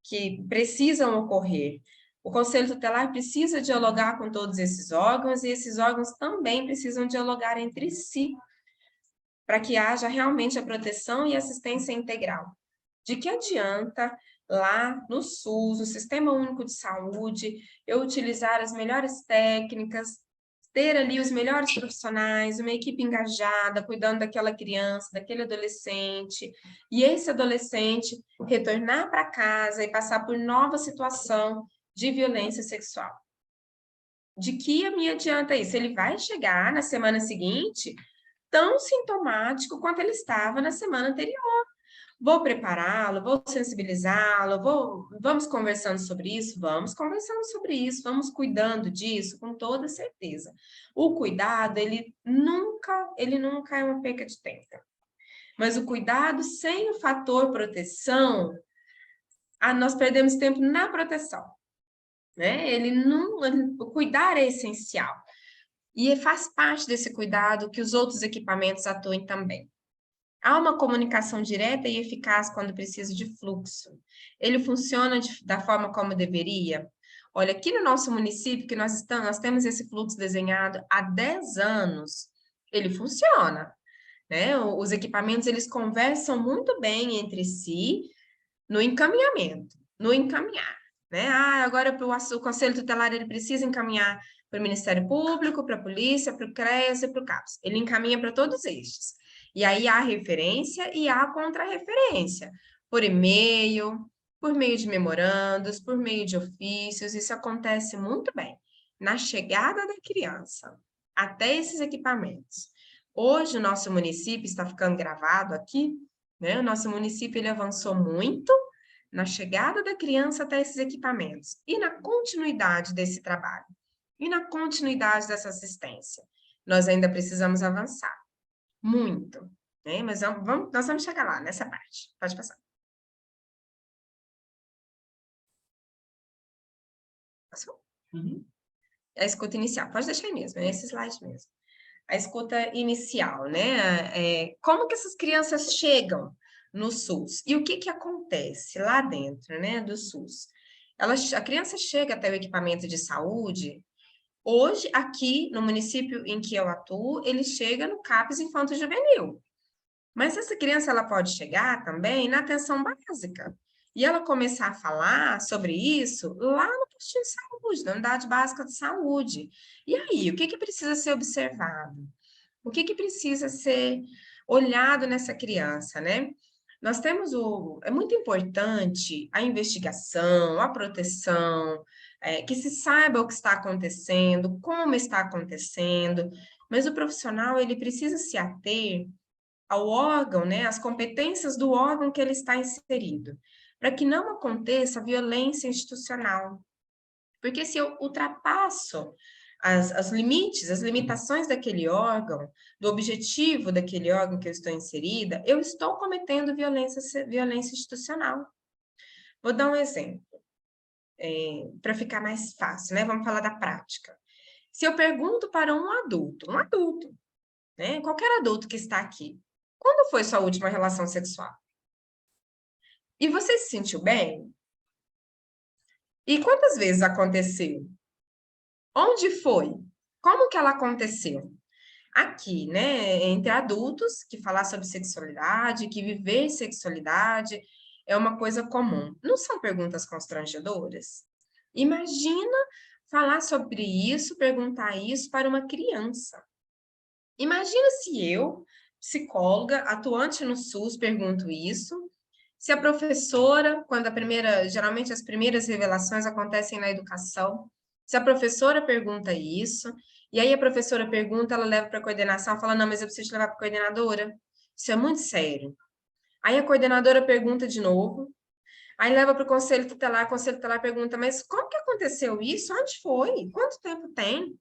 Speaker 2: que precisam ocorrer. O Conselho Tutelar precisa dialogar com todos esses órgãos e esses órgãos também precisam dialogar entre si para que haja realmente a proteção e assistência integral. De que adianta lá no SUS, no Sistema Único de Saúde, eu utilizar as melhores técnicas, ter ali os melhores profissionais, uma equipe engajada, cuidando daquela criança, daquele adolescente, e esse adolescente retornar para casa e passar por nova situação de violência sexual. De que me adianta isso? Ele vai chegar na semana seguinte tão sintomático quanto ele estava na semana anterior. Vou prepará-lo, vou sensibilizá-lo, vamos conversando sobre isso? Vamos conversando sobre isso, vamos cuidando disso, com toda certeza. O cuidado, ele nunca é uma perca de tempo. Mas o cuidado sem o fator proteção, nós perdemos tempo na proteção. Né? O cuidar é essencial. E faz parte desse cuidado que os outros equipamentos atuem também. Há uma comunicação direta e eficaz quando precisa de fluxo. Ele funciona da forma como deveria? Olha, aqui no nosso município, que nós temos esse fluxo desenhado há 10 anos, ele funciona. Né? Os equipamentos, eles conversam muito bem entre si no encaminhamento, no encaminhar. Né? Agora o Conselho Tutelar, ele precisa encaminhar para o Ministério Público, para a Polícia, para o CREAS e para o CAPS. Ele encaminha para todos estes. E aí há referência e há contrarreferência, por e-mail, por meio de memorandos, por meio de ofícios, isso acontece muito bem. Na chegada da criança até esses equipamentos. Hoje o nosso município está ficando gravado aqui, né? O nosso município ele avançou muito na chegada da criança até esses equipamentos e na continuidade desse trabalho e na continuidade dessa assistência. Nós ainda precisamos avançar. Muito, né? Mas nós vamos chegar lá, nessa parte. Pode passar. Passou? Uhum. A escuta inicial. Pode deixar aí mesmo, é esse slide mesmo. A escuta inicial, né? Como que essas crianças chegam no SUS? E o que que acontece lá dentro, né, do SUS? A criança chega até o equipamento de saúde. Hoje, aqui no município em que eu atuo, ele chega no CAPS Infanto Juvenil. Mas essa criança, ela pode chegar também na atenção básica. E ela começar a falar sobre isso lá no postinho de saúde, na unidade básica de saúde. E aí, o que que precisa ser observado? O que que precisa ser olhado nessa criança, né? Nós temos é muito importante a investigação, a proteção, que se saiba o que está acontecendo, como está acontecendo, mas o profissional, ele precisa se ater ao órgão, né, as competências do órgão que ele está inserido, para que não aconteça violência institucional. Porque se eu ultrapasso os limites, as limitações daquele órgão, do objetivo daquele órgão que eu estou inserida, eu estou cometendo violência institucional. Vou dar um exemplo, para ficar mais fácil, né? Vamos falar da prática. Se eu pergunto para um adulto, né? Qualquer adulto que está aqui, quando foi sua última relação sexual? E você se sentiu bem? E quantas vezes aconteceu? Onde foi? Como que ela aconteceu? Aqui, né, entre adultos, que falar sobre sexualidade, que viver sexualidade é uma coisa comum. Não são perguntas constrangedoras? Imagina falar sobre isso, perguntar isso para uma criança. Imagina se eu, psicóloga, atuante no SUS, pergunto isso, se a professora, geralmente as primeiras revelações acontecem na educação, se a professora pergunta isso, e aí a professora pergunta, ela leva para a coordenação, fala, não, mas eu preciso levar para a coordenadora. Isso é muito sério. Aí a coordenadora pergunta de novo, aí leva para o conselho tutelar pergunta, mas como que aconteceu isso? Onde foi? Quanto tempo tem?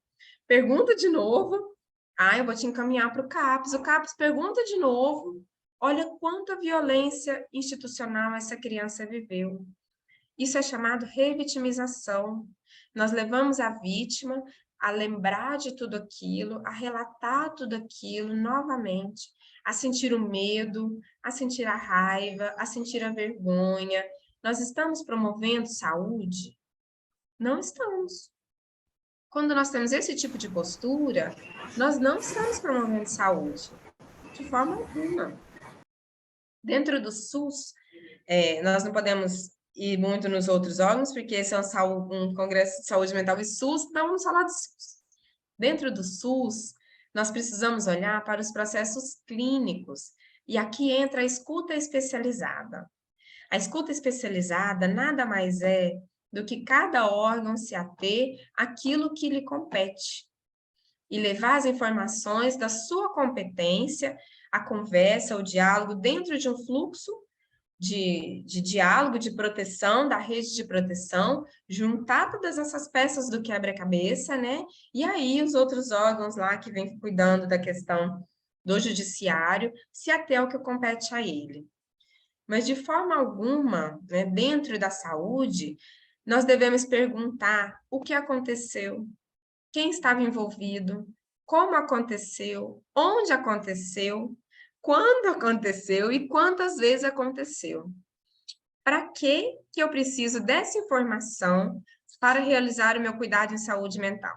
Speaker 2: Pergunta de novo. Ah, eu vou te encaminhar para o CAPS. O CAPS pergunta de novo. Olha quanta violência institucional essa criança viveu. Isso é chamado revitimização. Nós levamos a vítima a lembrar de tudo aquilo, a relatar tudo aquilo novamente, a sentir o medo, a sentir a raiva, a sentir a vergonha. Nós estamos promovendo saúde? Não estamos. Quando nós temos esse tipo de postura, nós não estamos promovendo saúde, de forma alguma. Dentro do SUS, nós não podemos ir muito nos outros órgãos, porque esse é um congresso de saúde mental e SUS, então vamos falar do SUS. Dentro do SUS, nós precisamos olhar para os processos clínicos, e aqui entra a escuta especializada. A escuta especializada nada mais é do que cada órgão se ater àquilo que lhe compete e levar as informações da sua competência, a conversa, o diálogo dentro de um fluxo de diálogo, de proteção, da rede de proteção, juntar todas essas peças do quebra-cabeça, né? E aí os outros órgãos lá que vêm cuidando da questão do judiciário se ater ao que compete a ele. Mas de forma alguma, né, dentro da saúde, nós devemos perguntar o que aconteceu, quem estava envolvido, como aconteceu, onde aconteceu, quando aconteceu e quantas vezes aconteceu. Para que eu preciso dessa informação para realizar o meu cuidado em saúde mental?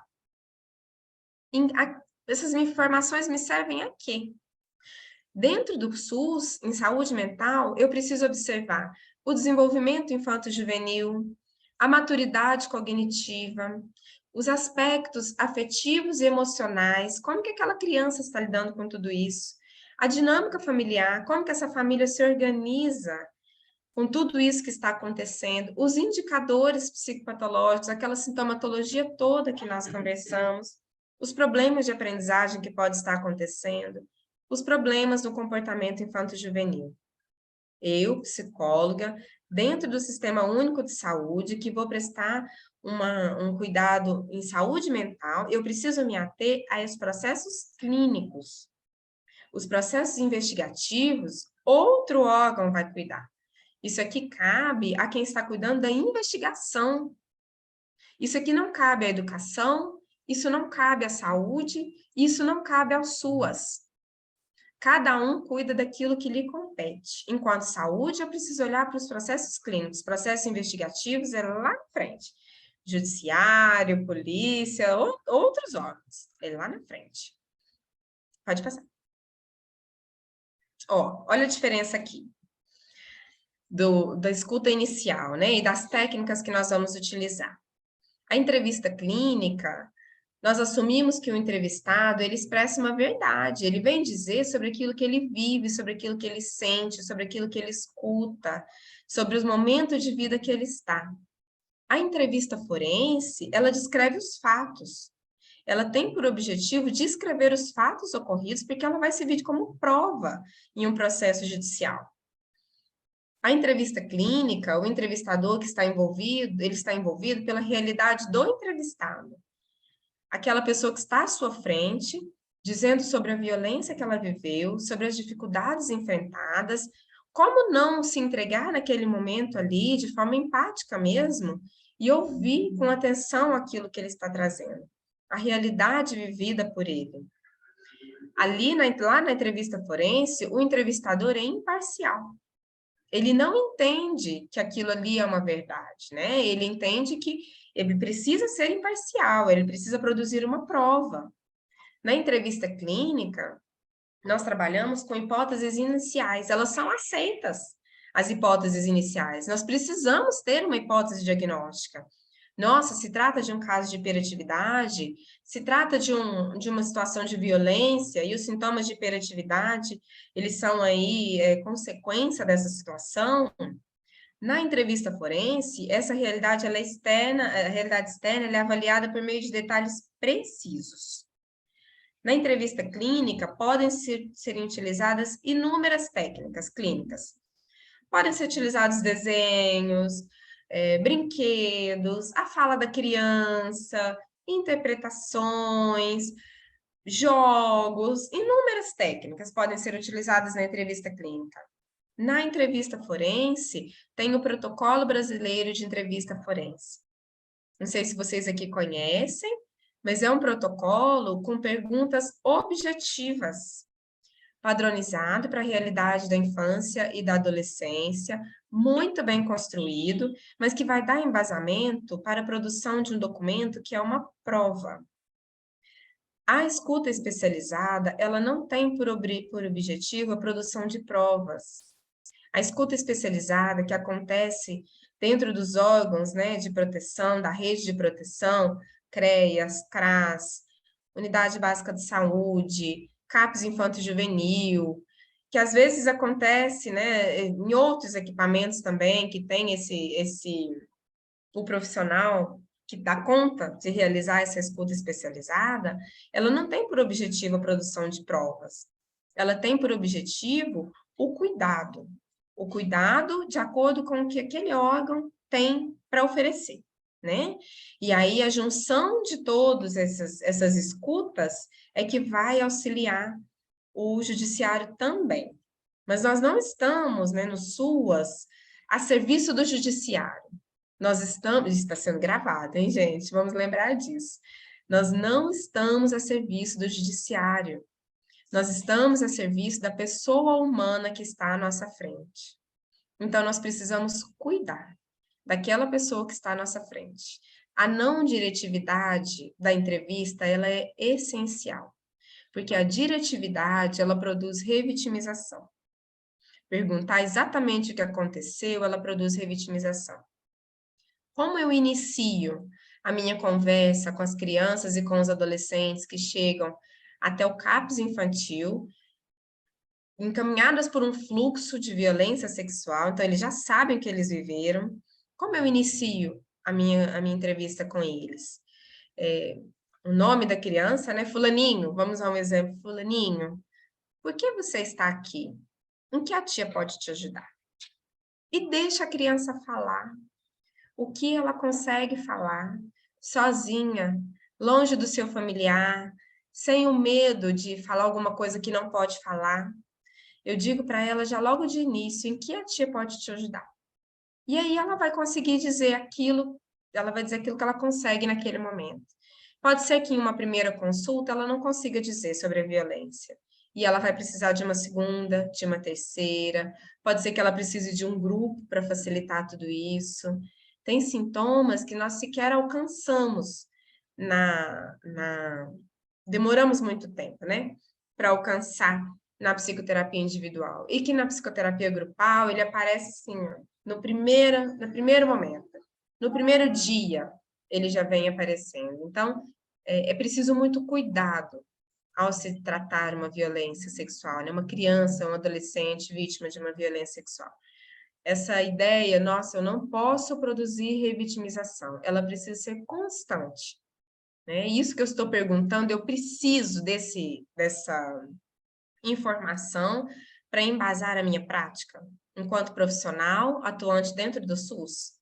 Speaker 2: Essas informações me servem a quê? Dentro do SUS, em saúde mental, eu preciso observar o desenvolvimento infanto-juvenil, a maturidade cognitiva, os aspectos afetivos e emocionais, como que aquela criança está lidando com tudo isso, a dinâmica familiar, como que essa família se organiza com tudo isso que está acontecendo, os indicadores psicopatológicos, aquela sintomatologia toda que nós conversamos, os problemas de aprendizagem que pode estar acontecendo, os problemas no comportamento infanto-juvenil. Eu, psicóloga, dentro do Sistema Único de Saúde, que vou prestar um cuidado em saúde mental, eu preciso me ater a esses processos clínicos. Os processos investigativos, outro órgão vai cuidar. Isso aqui cabe a quem está cuidando da investigação. Isso aqui não cabe à educação, isso não cabe à saúde, isso não cabe ao SUAS. Cada um cuida daquilo que lhe compete. Enquanto saúde, eu preciso olhar para os processos clínicos, processos investigativos é lá na frente. Judiciário, polícia, outros órgãos, é lá na frente. Pode passar. Ó, olha a diferença aqui da escuta inicial, né, e das técnicas que nós vamos utilizar. A entrevista clínica, nós assumimos que o entrevistado, ele expressa uma verdade, ele vem dizer sobre aquilo que ele vive, sobre aquilo que ele sente, sobre aquilo que ele escuta, sobre os momentos de vida que ele está. A entrevista forense, ela descreve os fatos. Ela tem por objetivo descrever os fatos ocorridos, porque ela vai servir como prova em um processo judicial. A entrevista clínica, o entrevistador que está envolvido, ele está envolvido pela realidade do entrevistado. aquela pessoa que está à sua frente, dizendo sobre a violência que ela viveu, sobre as dificuldades enfrentadas, como não se entregar naquele momento ali, de forma empática mesmo, e ouvir com atenção aquilo que ele está trazendo, a realidade vivida por ele. Ali, lá na entrevista forense, o entrevistador é imparcial. Ele não entende que aquilo ali é uma verdade, né? Ele entende que ele precisa ser imparcial, ele precisa produzir uma prova. Na entrevista clínica, nós trabalhamos com hipóteses iniciais, elas são aceitas, as hipóteses iniciais. Nós precisamos ter uma hipótese diagnóstica. Nossa, se trata de um caso de hiperatividade, se trata de uma situação de violência, e os sintomas de hiperatividade, eles são aí consequência dessa situação. Na entrevista forense, essa realidade ela é externa, a realidade externa ela é avaliada por meio de detalhes precisos. Na entrevista clínica, podem serem utilizadas inúmeras técnicas clínicas. Podem ser utilizados desenhos, brinquedos, a fala da criança, interpretações, jogos, inúmeras técnicas podem ser utilizadas na entrevista clínica. Na entrevista forense, tem o Protocolo Brasileiro de Entrevista Forense. Não sei se vocês aqui conhecem, mas é um protocolo com perguntas objetivas, padronizado para a realidade da infância e da adolescência, muito bem construído, mas que vai dar embasamento para a produção de um documento que é uma prova. A escuta especializada, ela não tem por objetivo a produção de provas. A escuta especializada que acontece dentro dos órgãos, né, de proteção, da rede de proteção, CREAS, CRAS, Unidade Básica de Saúde, CAPS Infanto-Juvenil, que às vezes acontece, né, em outros equipamentos também, que tem o profissional que dá conta de realizar essa escuta especializada, ela não tem por objetivo a produção de provas. Ela tem por objetivo o cuidado de acordo com o que aquele órgão tem para oferecer, né? E aí a junção de todas essas escutas é que vai auxiliar o judiciário também. Mas nós não estamos, né, no SUAS, a serviço do judiciário. Nós estamos, está sendo gravado, hein, gente? Vamos lembrar disso. Nós não estamos a serviço do judiciário. Nós estamos a serviço da pessoa humana que está à nossa frente. Então, nós precisamos cuidar daquela pessoa que está à nossa frente. A não diretividade da entrevista, ela é essencial, porque a diretividade, ela produz revitimização. Perguntar exatamente o que aconteceu, ela produz revitimização. Como eu inicio a minha conversa com as crianças e com os adolescentes que chegam até o CAPS infantil, encaminhadas por um fluxo de violência sexual, então eles já sabem o que eles viveram. Como eu inicio a minha entrevista com eles? O nome da criança, né? Fulaninho, vamos a um exemplo. Fulaninho, por que você está aqui? Em que a tia pode te ajudar? E deixa a criança falar o que ela consegue falar, sozinha, longe do seu familiar, sem o medo de falar alguma coisa que não pode falar. Eu digo para ela já logo de início em que a tia pode te ajudar. E aí ela vai conseguir dizer aquilo, ela vai dizer aquilo que ela consegue naquele momento. Pode ser que em uma primeira consulta ela não consiga dizer sobre a violência. E ela vai precisar de uma segunda, de uma terceira. Pode ser que ela precise de um grupo para facilitar tudo isso. Tem sintomas que nós sequer alcançamos demoramos muito tempo, né? Para alcançar na psicoterapia individual. E que na psicoterapia grupal ele aparece assim, no primeiro momento. No primeiro dia, ele já vem aparecendo. Então, é preciso muito cuidado ao se tratar uma violência sexual, né? Uma criança, um adolescente vítima de uma violência sexual. Essa ideia, nossa, eu não posso produzir revitimização, ela precisa ser constante, né? Isso que eu estou perguntando, eu preciso dessa informação para embasar a minha prática enquanto profissional atuante dentro do SUS.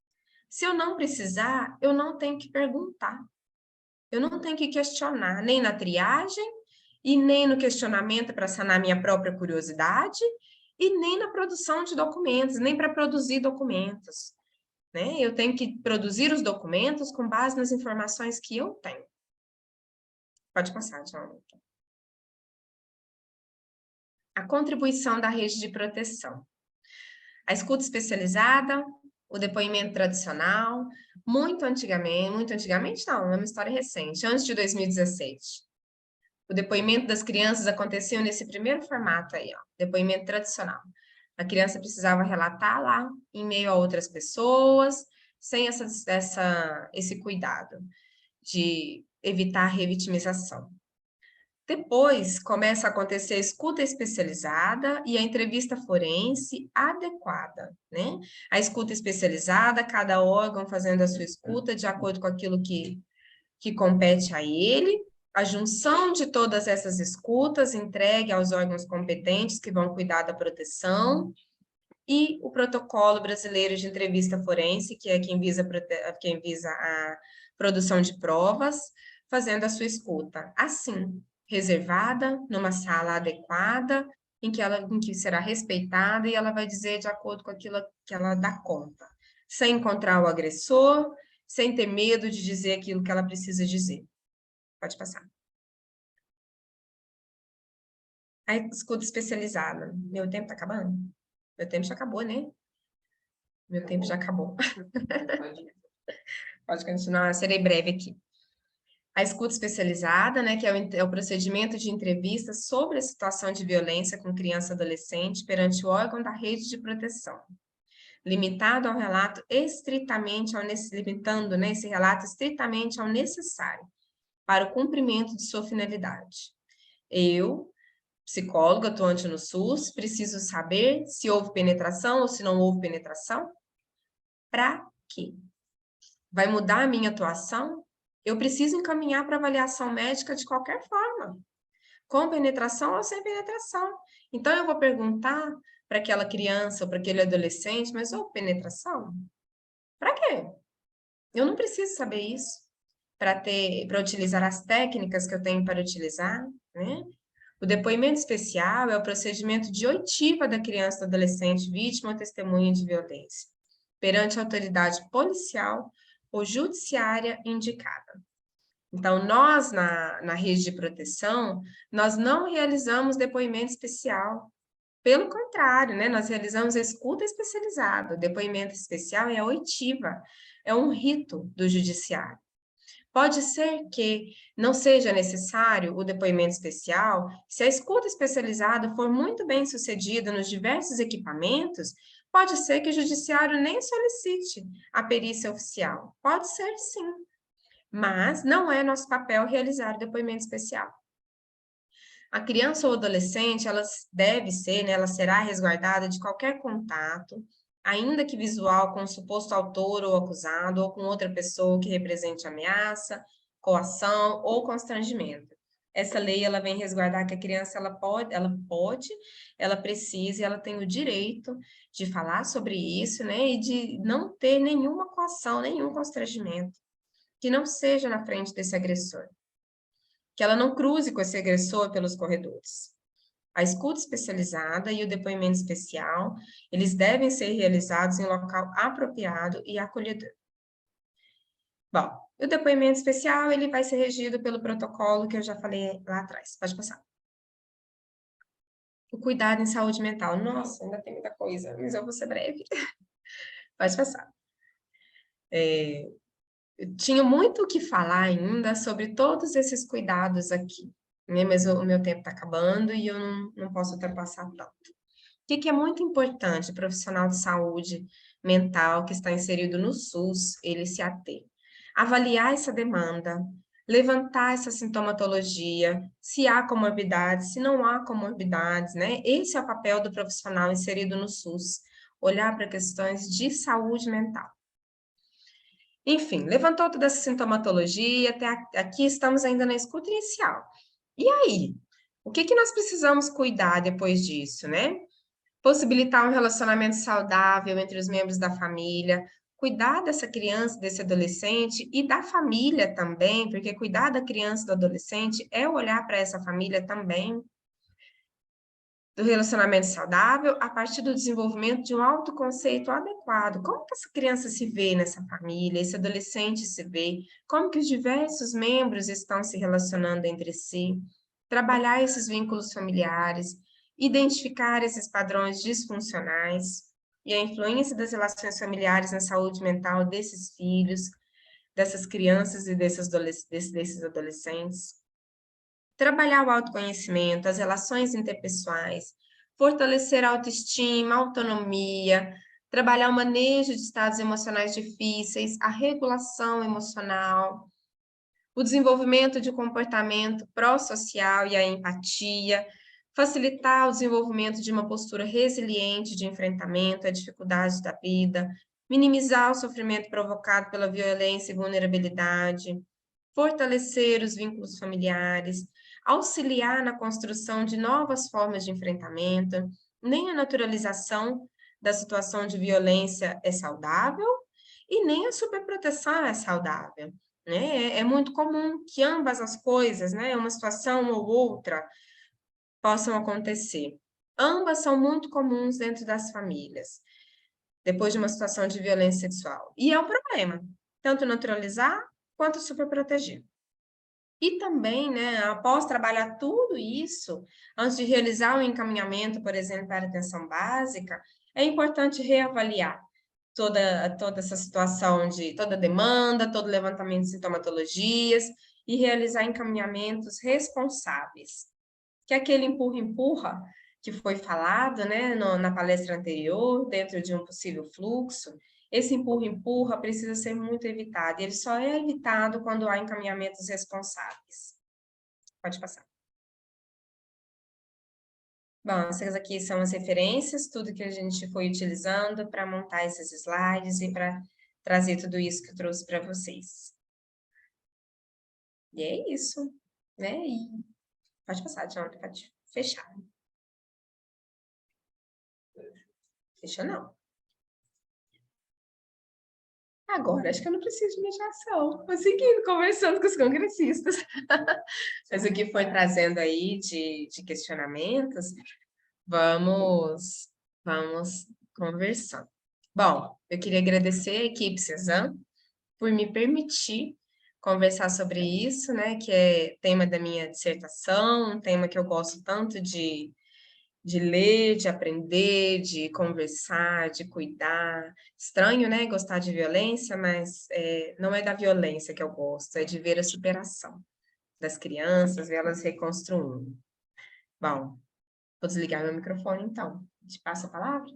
Speaker 2: Se eu não precisar, eu não tenho que perguntar. Eu não tenho que questionar, nem na triagem, e nem no questionamento para sanar minha própria curiosidade, e nem na produção de documentos, nem para produzir documentos, né? Eu tenho que produzir os documentos com base nas informações que eu tenho. Pode passar, João. A contribuição da rede de proteção. A escuta especializada, o depoimento tradicional, muito antigamente não, é uma história recente, antes de 2017. O depoimento das crianças acontecia nesse primeiro formato aí, ó, depoimento tradicional. A criança precisava relatar lá, em meio a outras pessoas, sem esse cuidado de evitar a revitimização. Depois começa a acontecer a escuta especializada e a entrevista forense adequada, né? A escuta especializada, cada órgão fazendo a sua escuta de acordo com aquilo que compete a ele, a junção de todas essas escutas entregue aos órgãos competentes que vão cuidar da proteção, e o protocolo brasileiro de entrevista forense, que é quem visa a produção de provas, fazendo a sua escuta. Assim, reservada, numa sala adequada, em que será respeitada e ela vai dizer de acordo com aquilo que ela dá conta, sem encontrar o agressor, sem ter medo de dizer aquilo que ela precisa dizer. Pode passar. A escuta especializada. Meu tempo tá acabando? Meu tempo já acabou, né? Meu tempo já acabou. Pode continuar, serei breve aqui. A escuta especializada, né, que é o procedimento de entrevista sobre a situação de violência com criança e adolescente perante o órgão da rede de proteção, limitado ao relato estritamente limitando, né, esse relato estritamente ao necessário para o cumprimento de sua finalidade. Eu, psicóloga atuante no SUS, preciso saber se houve penetração ou se não houve penetração. Para quê? Vai mudar a minha atuação? Eu preciso encaminhar para avaliação médica de qualquer forma, com penetração ou sem penetração. Então, eu vou perguntar para aquela criança ou para aquele adolescente, mas houve penetração? Para quê? Eu não preciso saber isso para utilizar as técnicas que eu tenho para utilizar, né? O depoimento especial é o procedimento de oitiva da criança ou adolescente vítima ou testemunha de violência, perante a autoridade policial ou judiciária indicada. Então, nós, na rede de proteção, nós não realizamos depoimento especial. Pelo contrário, né? Nós realizamos escuta especializada. O depoimento especial é a oitiva, é um rito do judiciário. Pode ser que não seja necessário o depoimento especial se a escuta especializada for muito bem sucedida nos diversos equipamentos. Pode ser que o judiciário nem solicite a perícia oficial. Pode ser, sim. Mas não é nosso papel realizar o depoimento especial. A criança ou adolescente, ela deve ser, né, ela será resguardada de qualquer contato, ainda que visual, com o suposto autor ou acusado, ou com outra pessoa que represente ameaça, coação ou constrangimento. Essa lei, ela vem resguardar que a criança, ela precisa e ela tem o direito de falar sobre isso, né, e de não ter nenhuma coação, nenhum constrangimento, que não seja na frente desse agressor, que ela não cruze com esse agressor pelos corredores. A escuta especializada e o depoimento especial, eles devem ser realizados em local apropriado e acolhedor. Bom, o depoimento especial, ele vai ser regido pelo protocolo que eu já falei lá atrás. Pode passar. O cuidado em saúde mental. Nossa, ainda tem muita coisa, mas eu vou ser breve. Pode passar. Eu tinha muito o que falar ainda sobre todos esses cuidados aqui, né? Mas o meu tempo está acabando e eu não posso ultrapassar tanto. O que é muito importante o profissional de saúde mental que está inserido no SUS, ele se ater? Avaliar essa demanda, levantar essa sintomatologia, se há comorbidades, se não há comorbidades, né? Esse é o papel do profissional inserido no SUS, olhar para questões de saúde mental. Enfim, levantou toda essa sintomatologia, até aqui estamos ainda na escuta inicial. E aí? O que nós precisamos cuidar depois disso, né? Possibilitar um relacionamento saudável entre os membros da família, cuidar dessa criança, desse adolescente e da família também, porque cuidar da criança e do adolescente é olhar para essa família também, do relacionamento saudável a partir do desenvolvimento de um autoconceito adequado. Como que essa criança se vê nessa família, esse adolescente se vê, como que os diversos membros estão se relacionando entre si, trabalhar esses vínculos familiares, identificar esses padrões disfuncionais e a influência das relações familiares na saúde mental desses filhos, dessas crianças e desses adolescentes. Trabalhar o autoconhecimento, as relações interpessoais, fortalecer a autoestima, a autonomia, trabalhar o manejo de estados emocionais difíceis, a regulação emocional, o desenvolvimento de comportamento pró-social e a empatia, facilitar o desenvolvimento de uma postura resiliente de enfrentamento às dificuldades da vida, minimizar o sofrimento provocado pela violência e vulnerabilidade, fortalecer os vínculos familiares, auxiliar na construção de novas formas de enfrentamento, nem a naturalização da situação de violência é saudável e nem a superproteção é saudável. Né? É muito comum que ambas as coisas, né, uma situação ou outra, possam acontecer. Ambas são muito comuns dentro das famílias, depois de uma situação de violência sexual. E é um problema, tanto naturalizar quanto superproteger. E também, né, após trabalhar tudo isso, antes de realizar o encaminhamento, por exemplo, para a atenção básica, é importante reavaliar toda essa situação de toda demanda, todo levantamento de sintomatologias e realizar encaminhamentos responsáveis. Que aquele empurra-empurra que foi falado, né, na palestra anterior, dentro de um possível fluxo, esse empurra-empurra precisa ser muito evitado, e ele só é evitado quando há encaminhamentos responsáveis. Pode passar. Bom, essas aqui são as referências, tudo que a gente foi utilizando para montar esses slides e para trazer tudo isso que eu trouxe para vocês. E é isso, né? E pode passar, John, pode fechar. Fechou não. Agora, acho que eu não preciso de mediação. Vou seguindo, conversando com os congressistas. Mas o que foi trazendo aí de questionamentos, vamos conversando. Bom, eu queria agradecer a equipe Cezanne por me permitir conversar sobre isso, né, que é tema da minha dissertação, um tema que eu gosto tanto de ler, de aprender, de conversar, de cuidar. Estranho, né, gostar de violência, mas não é da violência que eu gosto, é de ver a superação das crianças, ver elas reconstruindo. Bom, vou desligar meu microfone, então. Te passo a palavra?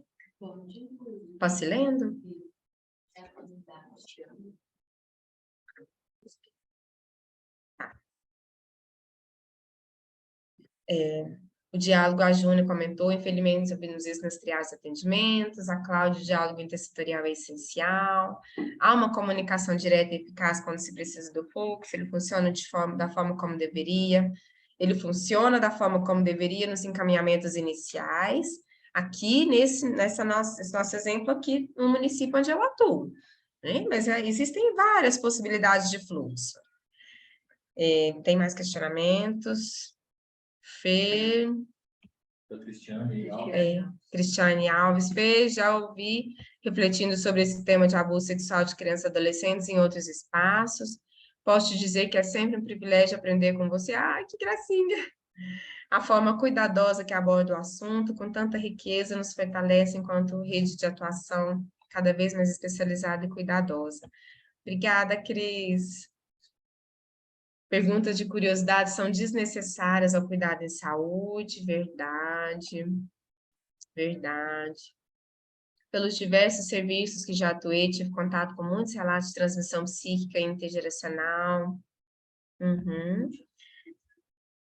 Speaker 2: Posso ir lendo? O diálogo, a Júnia comentou, infelizmente, subimos isso nas triadas de atendimentos, a Cláudia, o diálogo intersetorial é essencial, há uma comunicação direta e eficaz quando se precisa do fluxo, ele funciona da forma como deveria, ele funciona da forma como deveria nos encaminhamentos iniciais, aqui, nesse nosso exemplo aqui, no município onde eu atuo, né? Mas existem várias possibilidades de fluxo. Tem mais questionamentos? Fê... Cristiane Alves, Fê, já ouvi refletindo sobre esse tema de abuso sexual de crianças e adolescentes em outros espaços. Posso te dizer que é sempre um privilégio aprender com você. Ai, que gracinha! A forma cuidadosa que aborda o assunto, com tanta riqueza, nos fortalece enquanto rede de atuação cada vez mais especializada e cuidadosa. Obrigada, Cris. Perguntas de curiosidade são desnecessárias ao cuidado em saúde, verdade, verdade. Pelos diversos serviços que já atuei, tive contato com muitos relatos de transmissão psíquica e intergeracional.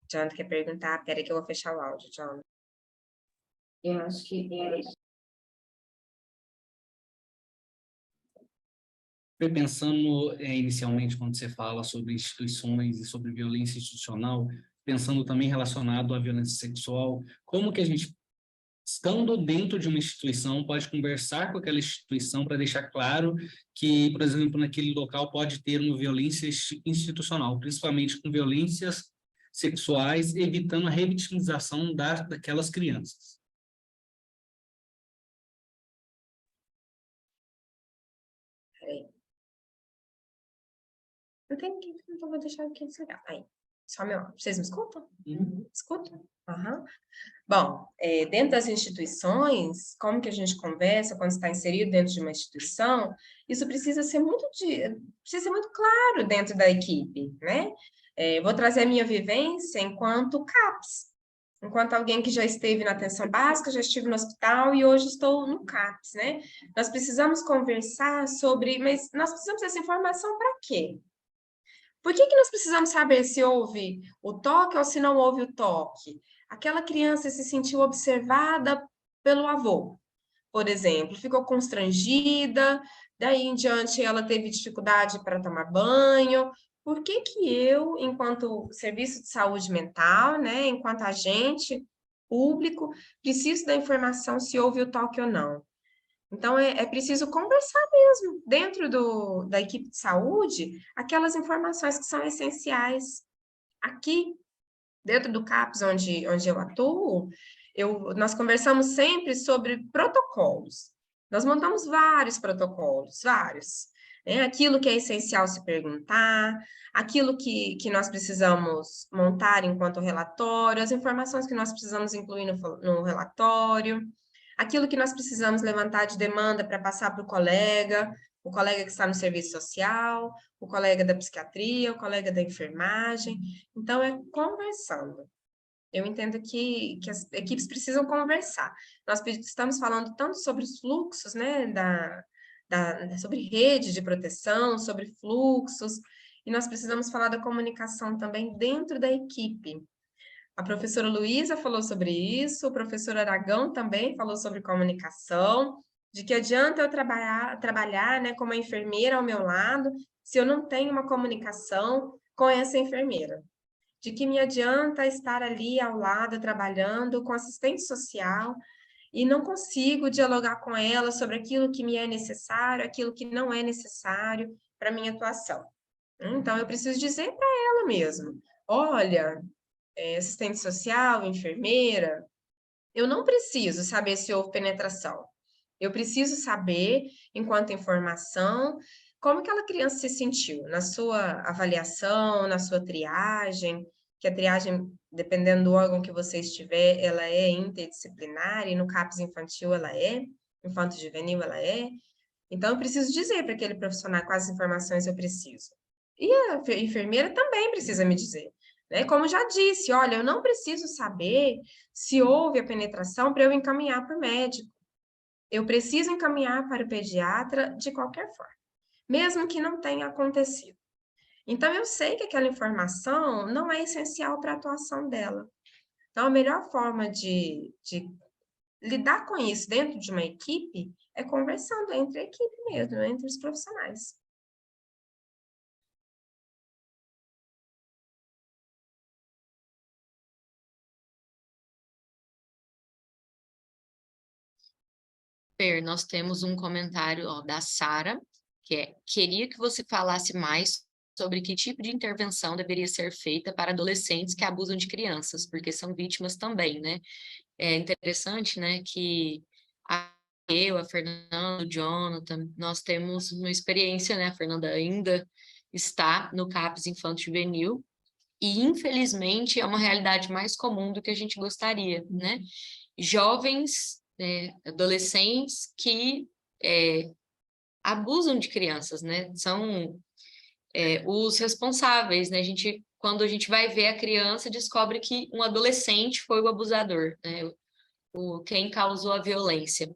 Speaker 2: John quer perguntar? Peraí que eu vou fechar o áudio, John.
Speaker 3: Eu acho que foi pensando inicialmente quando você fala sobre instituições e sobre violência institucional, pensando também relacionado à violência sexual, como que a gente estando dentro de uma instituição, pode conversar com aquela instituição para deixar claro que, por exemplo, naquele local pode ter uma violência institucional, principalmente com violências sexuais, evitando a revitimização daquelas crianças.
Speaker 2: Peraí. Não tem ninguém, então vou deixar aqui desligado. Aí, só meu áudio. Vocês me escutam? Escutam? Aham. Bom, dentro das instituições, como que a gente conversa quando está inserido dentro de uma instituição, isso precisa ser muito claro dentro da equipe, né? Vou trazer a minha vivência enquanto CAPS, enquanto alguém que já esteve na atenção básica, já estive no hospital e hoje estou no CAPS, né? Nós precisamos conversar sobre, mas nós precisamos dessa informação para quê? Por que nós precisamos saber se houve o toque ou se não houve o toque? Aquela criança se sentiu observada pelo avô, por exemplo, ficou constrangida, daí em diante ela teve dificuldade para tomar banho. Por que eu, enquanto serviço de saúde mental, né, enquanto agente público, preciso da informação se houve o toque ou não? Então, é preciso conversar mesmo, dentro da equipe de saúde, aquelas informações que são essenciais. Aqui, dentro do CAPS, onde eu atuo, nós conversamos sempre sobre protocolos. Nós montamos vários protocolos, vários. Né? Aquilo que é essencial se perguntar, aquilo que nós precisamos montar enquanto relatório, as informações que nós precisamos incluir no relatório, aquilo que nós precisamos levantar de demanda para passar para o colega que está no serviço social, o colega da psiquiatria, o colega da enfermagem. Então, é conversando. Eu entendo que as equipes precisam conversar. Nós estamos falando tanto sobre os fluxos, né, sobre rede de proteção, sobre fluxos, e nós precisamos falar da comunicação também dentro da equipe. A professora Luísa falou sobre isso, o professor Aragão também falou sobre comunicação, de que adianta eu trabalhar, né, como uma enfermeira ao meu lado, se eu não tenho uma comunicação com essa enfermeira. De que me adianta estar ali ao lado, trabalhando com assistente social, e não consigo dialogar com ela sobre aquilo que me é necessário, aquilo que não é necessário para a minha atuação. Então, eu preciso dizer para ela mesmo, olha, assistente social, enfermeira, eu não preciso saber se houve penetração. Eu preciso saber, enquanto informação, como aquela criança se sentiu na sua avaliação, na sua triagem, que a triagem, dependendo do órgão que você estiver, ela é interdisciplinar, e no CAPS infantil ela é, infanto-juvenil ela é. Então, eu preciso dizer para aquele profissional quais informações eu preciso. E a enfermeira também precisa me dizer. Né? Como já disse, olha, eu não preciso saber se houve a penetração para eu encaminhar para o médico. Eu preciso encaminhar para o pediatra de qualquer forma, mesmo que não tenha acontecido. Então, eu sei que aquela informação não é essencial para a atuação dela. Então, a melhor forma de lidar com isso dentro de uma equipe é conversando entre a equipe mesmo, entre os profissionais.
Speaker 1: Fer, nós temos um comentário da Sara, que queria que você falasse mais sobre que tipo de intervenção deveria ser feita para adolescentes que abusam de crianças, porque são vítimas também, né? É interessante, né, que a Fernanda, o Jonathan, nós temos uma experiência, né? A Fernanda ainda está no CAPS Infanto Juvenil, e infelizmente é uma realidade mais comum do que a gente gostaria, né? Jovens, adolescentes que abusam de crianças, né? São os responsáveis, né? Quando a gente vai ver a criança, descobre que um adolescente foi o abusador, né? Quem causou a violência.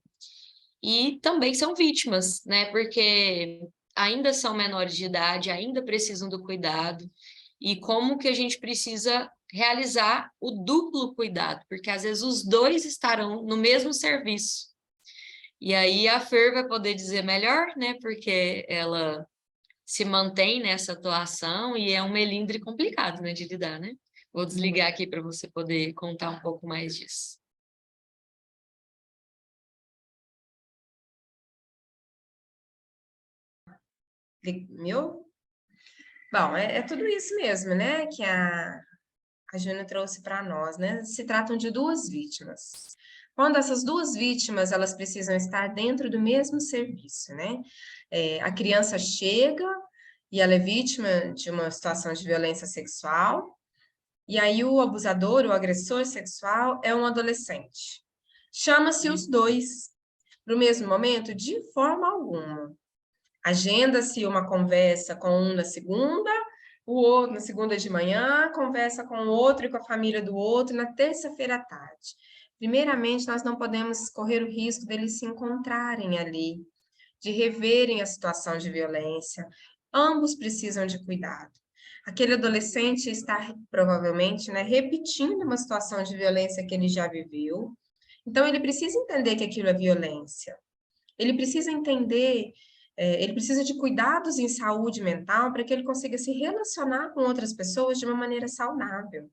Speaker 1: E também são vítimas, né? Porque ainda são menores de idade, ainda precisam do cuidado. E como que a gente precisa realizar o duplo cuidado, porque às vezes os dois estarão no mesmo serviço. E aí a Fer vai poder dizer melhor, né? Porque ela se mantém nessa atuação e é um melindre complicado, né, de lidar, né? Vou desligar aqui para você poder contar um pouco mais disso.
Speaker 2: Meu? Bom, é tudo isso mesmo, né, que a Júnia trouxe para nós, né? Se tratam de duas vítimas. Quando essas duas vítimas, elas precisam estar dentro do mesmo serviço, né? A criança chega e ela é vítima de uma situação de violência sexual, e aí o abusador, o agressor sexual, é um adolescente. Chama-se os dois para o mesmo momento? De forma alguma. Agenda-se uma conversa com um na segunda, o outro na segunda de manhã, conversa com o outro e com a família do outro na terça-feira à tarde. Primeiramente, nós não podemos correr o risco deles se encontrarem ali, de reverem a situação de violência. Ambos precisam de cuidado. Aquele adolescente está provavelmente, né, repetindo uma situação de violência que ele já viveu. Então, ele precisa entender que aquilo é violência. Ele precisa entender, ele precisa de cuidados em saúde mental para que ele consiga se relacionar com outras pessoas de uma maneira saudável.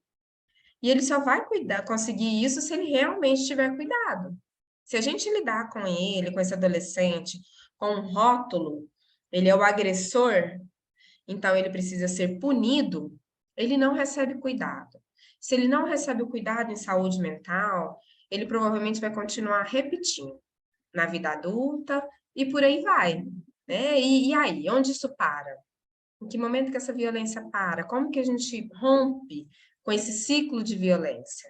Speaker 2: E ele só vai conseguir isso se ele realmente tiver cuidado. Se a gente lidar com ele, com esse adolescente, com um rótulo, ele é o agressor, então ele precisa ser punido, ele não recebe cuidado. Se ele não recebe o cuidado em saúde mental, ele provavelmente vai continuar repetindo na vida adulta e por aí vai, né? E aí, onde isso para? Em que momento que essa violência para? Como que a gente rompe com esse ciclo de violência?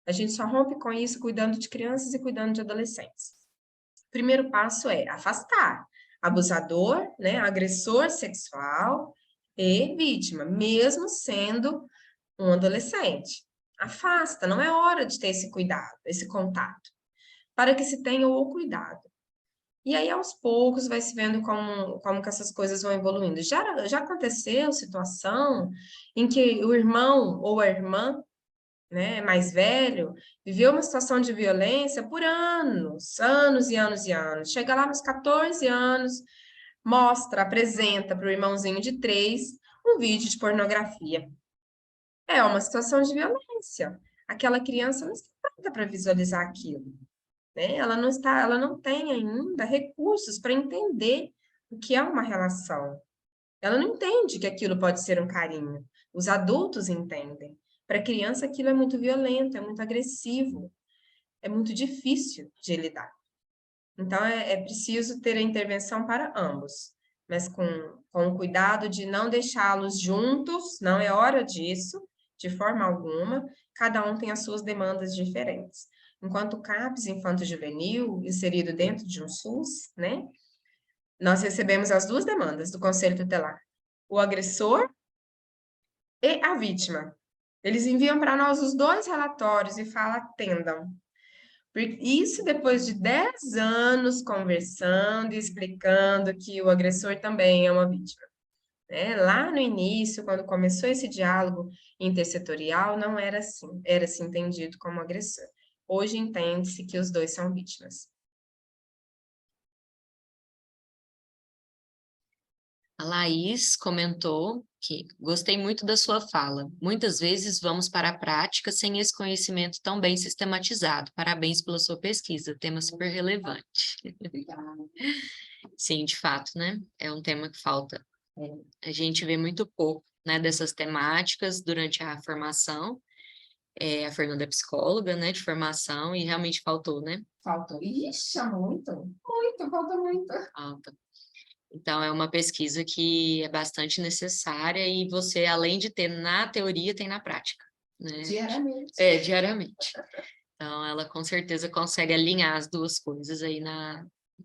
Speaker 2: A gente só rompe com isso cuidando de crianças e cuidando de adolescentes. O primeiro passo é afastar abusador, né, agressor sexual e vítima, mesmo sendo um adolescente. Afasta, não é hora de ter esse cuidado, esse contato, para que se tenha o cuidado. E aí, aos poucos, vai se vendo como que essas coisas vão evoluindo. Já aconteceu situação em que o irmão ou a irmã, né, mais velho, viveu uma situação de violência por anos, anos e anos e anos. Chega lá nos 14 anos, apresenta para o irmãozinho de 3 um vídeo de pornografia. É uma situação de violência. Aquela criança não está pronta para visualizar aquilo, né? Ela não tem ainda recursos para entender o que é uma relação. Ela não entende que aquilo pode ser um carinho. Os adultos entendem. Para a criança, aquilo é muito violento, é muito agressivo, é muito difícil de lidar. Então, é preciso ter a intervenção para ambos, mas com o cuidado de não deixá-los juntos, não é hora disso, de forma alguma, cada um tem as suas demandas diferentes. Enquanto o CAPS Infanto-Juvenil, inserido dentro de um SUS, né, nós recebemos as duas demandas do Conselho Tutelar, o agressor e a vítima. Eles enviam para nós os dois relatórios e falam, atendam. Isso depois de 10 anos conversando e explicando que o agressor também é uma vítima. Né? Lá no início, quando começou esse diálogo intersetorial, não era assim, era-se entendido como agressor. Hoje entende-se que os dois são vítimas.
Speaker 1: A Laís comentou que gostei muito da sua fala. Muitas vezes vamos para a prática sem esse conhecimento tão bem sistematizado. Parabéns pela sua pesquisa, tema super relevante. Sim, de fato, né? É um tema que falta. A gente vê muito pouco, né, dessas temáticas durante a formação. A Fernanda é psicóloga, né, de formação, e realmente faltou, né?
Speaker 2: Faltou. Ixi, muito, falta muito.
Speaker 1: Falta. Então, é uma pesquisa que é bastante necessária e você, além de ter na teoria, tem na prática, né?
Speaker 2: Diariamente.
Speaker 1: Diariamente. Então, ela com certeza consegue alinhar as duas coisas aí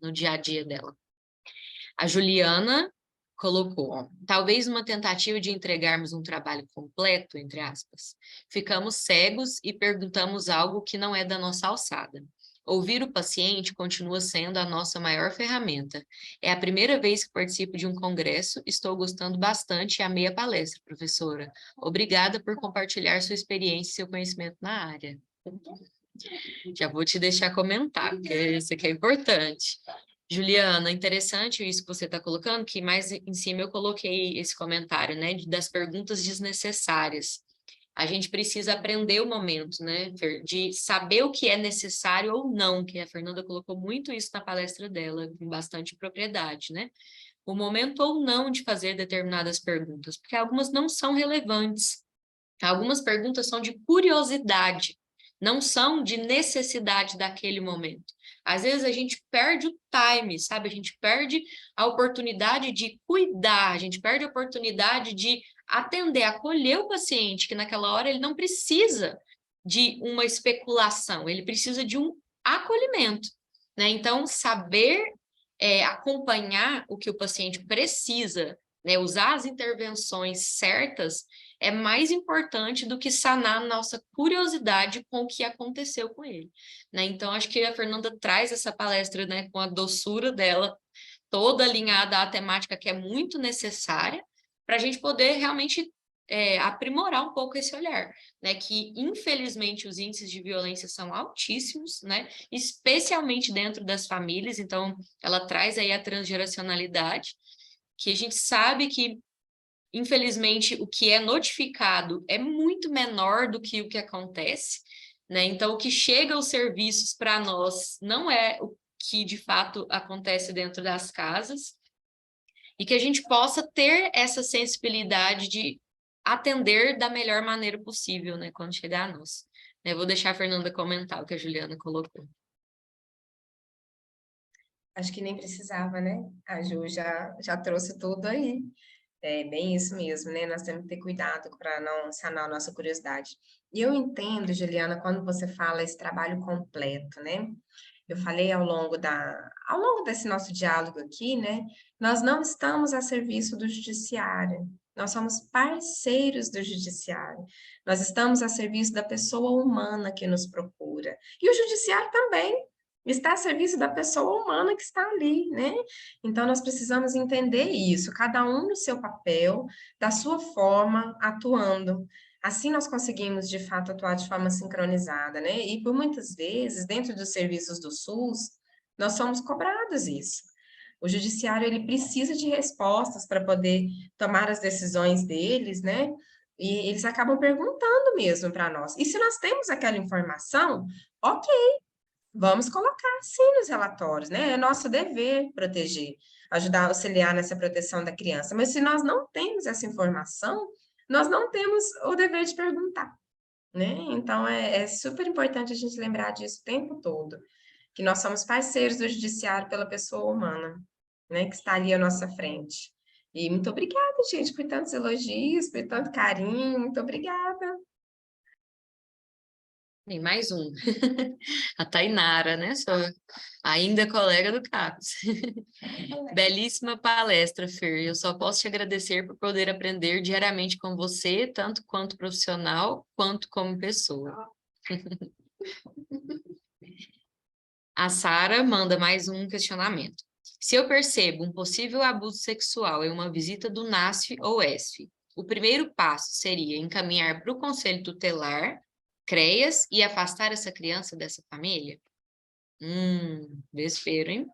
Speaker 1: no dia a dia dela. A Juliana colocou, talvez uma tentativa de entregarmos um trabalho completo, entre aspas, ficamos cegos e perguntamos algo que não é da nossa alçada. Ouvir o paciente continua sendo a nossa maior ferramenta. É a primeira vez que participo de um congresso, estou gostando bastante e amei a palestra, professora. Obrigada por compartilhar sua experiência e seu conhecimento na área. Já vou te deixar comentar, porque isso aqui é importante. Juliana, interessante isso que você está colocando, que mais em cima eu coloquei esse comentário, né, das perguntas desnecessárias. A gente precisa aprender o momento, né, Fer, de saber o que é necessário ou não, que a Fernanda colocou muito isso na palestra dela, com bastante propriedade, né? o momento ou não de fazer determinadas perguntas, porque algumas não são relevantes. Algumas perguntas são de curiosidade, não são de necessidade daquele momento. Às vezes a gente perde o time, sabe? A gente perde a oportunidade de cuidar, a gente perde a oportunidade de atender, acolher o paciente, que naquela hora ele não precisa de uma especulação, ele precisa de um acolhimento, né? Então, saber acompanhar o que o paciente precisa, né? Usar as intervenções certas é mais importante do que sanar nossa curiosidade com o que aconteceu com ele, né? Então, acho que a Fernanda traz essa palestra, né, com a doçura dela, toda alinhada à temática que é muito necessária, para a gente poder realmente aprimorar um pouco esse olhar, né? Que, infelizmente, os índices de violência são altíssimos, né? Especialmente dentro das famílias, então, ela traz aí a transgeracionalidade, que a gente sabe que infelizmente, o que é notificado é muito menor do que o que acontece, né? Então, o que chega aos serviços para nós não é o que de fato acontece dentro das casas, e que a gente possa ter essa sensibilidade de atender da melhor maneira possível, né? Quando chegar a nós. Eu vou deixar a Fernanda comentar o que a Juliana colocou.
Speaker 2: Acho que nem precisava, né? A Ju já trouxe tudo aí. É bem isso mesmo, né? Nós temos que ter cuidado para não sanar a nossa curiosidade. E eu entendo, Juliana, quando você fala esse trabalho completo, né? Eu falei ao longo desse nosso diálogo aqui, né? Nós não estamos a serviço do judiciário. Nós somos parceiros do judiciário. Nós estamos a serviço da pessoa humana que nos procura. E o judiciário também está a serviço da pessoa humana que está ali, né? Então, nós precisamos entender isso, cada um no seu papel, da sua forma, atuando. Assim, nós conseguimos, de fato, atuar de forma sincronizada, né? E, por muitas vezes, dentro dos serviços do SUS, nós somos cobrados isso. O judiciário, ele precisa de respostas para poder tomar as decisões deles, né? E eles acabam perguntando mesmo para nós. E se nós temos aquela informação, ok, vamos colocar sim nos relatórios, né? É nosso dever proteger, ajudar a auxiliar nessa proteção da criança. Mas se nós não temos essa informação, nós não temos o dever de perguntar, né? Então é super importante a gente lembrar disso o tempo todo, que nós somos parceiros do judiciário pela pessoa humana, né? Que está ali à nossa frente. E muito obrigada, gente, por tantos elogios, por tanto carinho, muito obrigada.
Speaker 1: Tem mais um. A Tainara, né? Sou ainda colega do Carlos. Belíssima palestra, Fer. Eu só posso te agradecer por poder aprender diariamente com você, tanto quanto profissional, quanto como pessoa. A Sara manda mais um questionamento. Se eu percebo um possível abuso sexual em uma visita do NASF ou ESF, o primeiro passo seria encaminhar para o Conselho Tutelar, CREAS, e afastar essa criança dessa família? Desespero, hein?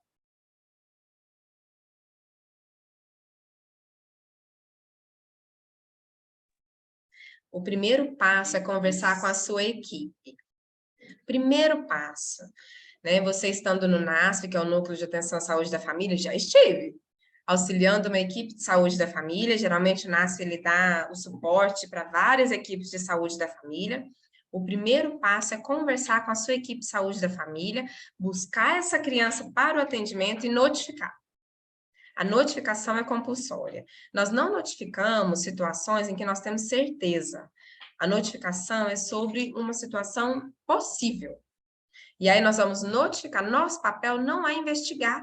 Speaker 2: O primeiro passo é conversar com a sua equipe. Primeiro passo, né? Você estando no NASF, que é o Núcleo de Atenção à Saúde da Família, já estive auxiliando uma equipe de saúde da família. Geralmente o NASF ele dá o suporte para várias equipes de saúde da família. O primeiro passo é conversar com a sua equipe de saúde da família, buscar essa criança para o atendimento e notificar. A notificação é compulsória. Nós não notificamos situações em que nós temos certeza. A notificação é sobre uma situação possível. E aí nós vamos notificar. Nosso papel não é investigar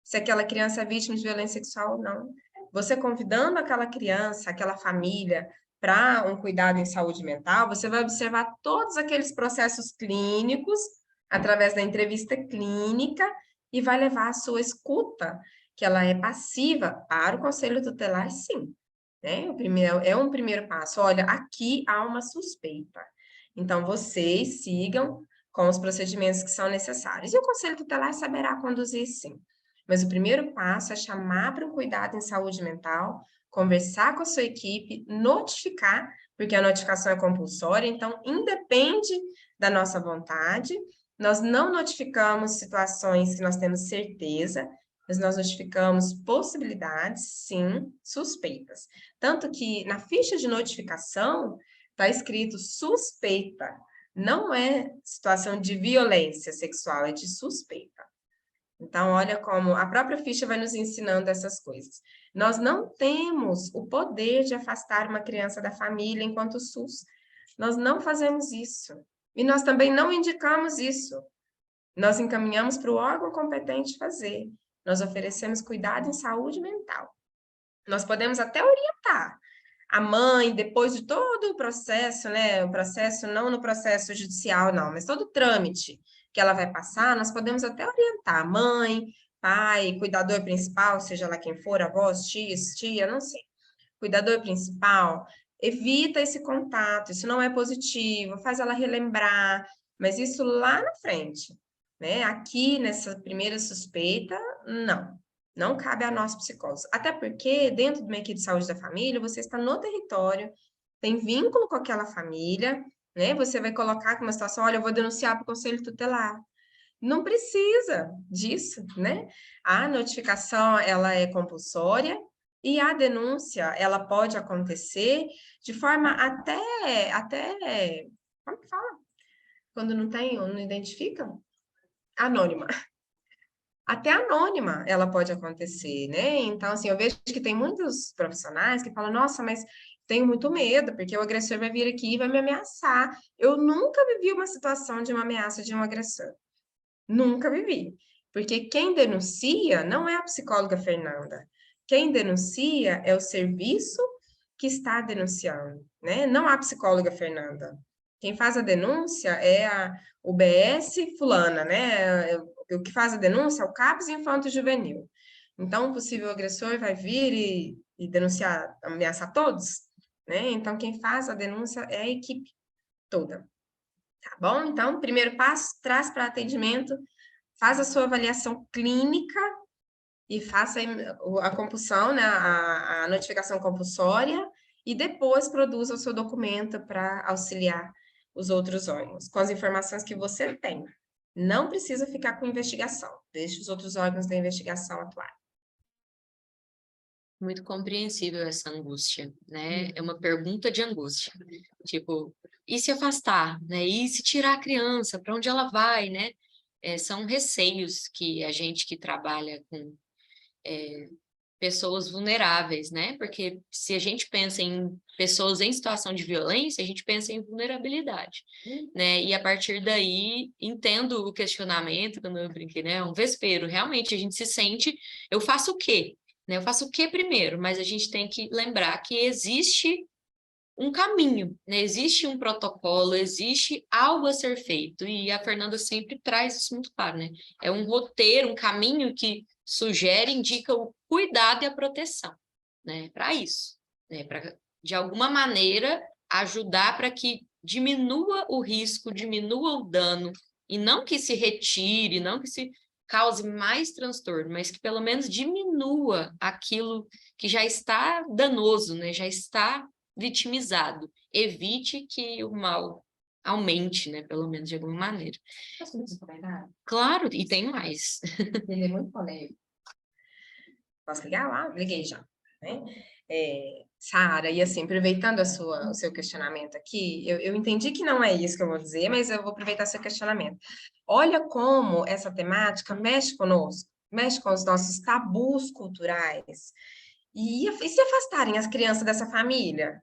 Speaker 2: se aquela criança é vítima de violência sexual ou não. Você convidando aquela criança, aquela família, para um cuidado em saúde mental, você vai observar todos aqueles processos clínicos, através da entrevista clínica, e vai levar a sua escuta, que ela é passiva, para o Conselho Tutelar, sim. Né? É um primeiro passo. Olha, aqui há uma suspeita. Então, vocês sigam com os procedimentos que são necessários. E o Conselho Tutelar saberá conduzir, sim. Mas o primeiro passo é chamar para um cuidado em saúde mental, conversar com a sua equipe, notificar, porque a notificação é compulsória, então independe da nossa vontade. Nós não notificamos situações que nós temos certeza, mas nós notificamos possibilidades, sim, suspeitas. Tanto que na ficha de notificação está escrito suspeita, não é situação de violência sexual, é de suspeita. Então, olha como a própria ficha vai nos ensinando essas coisas. Nós não temos o poder de afastar uma criança da família enquanto SUS. Nós não fazemos isso. E nós também não indicamos isso. Nós encaminhamos para o órgão competente fazer. Nós oferecemos cuidado em saúde mental. Nós podemos até orientar a mãe, depois de todo o processo, né? O processo, não no processo judicial, não, mas todo o trâmite que ela vai passar, nós podemos até orientar a mãe, pai, cuidador principal, seja lá quem for, avós, tios, tia, não sei. Cuidador principal, evita esse contato, isso não é positivo, faz ela relembrar, mas isso lá na frente, né? Aqui, nessa primeira suspeita, não cabe a nós psicólogos. Até porque, dentro de uma equipe de saúde da família, você está no território, tem vínculo com aquela família, né? Você vai colocar uma situação, olha, eu vou denunciar para o conselho tutelar. Não precisa disso, né? A notificação, ela é compulsória e a denúncia, ela pode acontecer de forma até, como que fala? Quando não tem, ou não identifica? Anônima. Até anônima ela pode acontecer, né? Então, assim, eu vejo que tem muitos profissionais que falam, nossa, mas tenho muito medo, porque o agressor vai vir aqui e vai me ameaçar. Eu nunca vivi uma situação de uma ameaça de um agressor. Nunca vivi. Porque quem denuncia não é a psicóloga Fernanda. Quem denuncia é o serviço que está denunciando, né? Não a psicóloga Fernanda. Quem faz a denúncia é a UBS fulana, né? O que faz a denúncia é o CAPS Infanto Juvenil. Então, o possível agressor vai vir e denunciar, ameaçar todos, né? Então, quem faz a denúncia é a equipe toda. Tá bom? Então, primeiro passo, traz para atendimento, faz a sua avaliação clínica e faça a compulsão, né, a notificação compulsória, e depois produza o seu documento para auxiliar os outros órgãos, com as informações que você tem. Não precisa ficar com investigação, deixe os outros órgãos da investigação atuar.
Speaker 1: Muito compreensível essa angústia, né? É uma pergunta de angústia. Tipo, e se afastar, né? E se tirar a criança, para onde ela vai, né? São receios que a gente que trabalha com pessoas vulneráveis, né? Porque se a gente pensa em pessoas em situação de violência, a gente pensa em vulnerabilidade, né? E a partir daí, entendo o questionamento, quando eu brinquei, né? Um vespeiro, realmente a gente se sente, eu faço o quê? Né? Eu faço o quê primeiro? Mas a gente tem que lembrar que existe um caminho, né? Existe um protocolo, existe algo a ser feito, e a Fernanda sempre traz isso muito claro, né? É um roteiro, um caminho que sugere, indica o cuidado e a proteção, né? Para isso, né? Para, de alguma maneira, ajudar para que diminua o risco, diminua o dano, e não que se retire, não que se cause mais transtorno, mas que pelo menos diminua aquilo que já está danoso, né? Já está vitimizado. Evite que o mal aumente, né? Pelo menos de alguma maneira.
Speaker 4: Posso fazer um comentário?
Speaker 1: Claro, e tem mais.
Speaker 4: Ele é muito polêmico.
Speaker 2: Posso ligar lá? Liguei já. Né? Sara, e assim, aproveitando o seu questionamento aqui, eu entendi que não é isso que eu vou dizer, mas eu vou aproveitar seu questionamento. Olha como essa temática mexe conosco, mexe com os nossos tabus culturais. E se afastarem as crianças dessa família?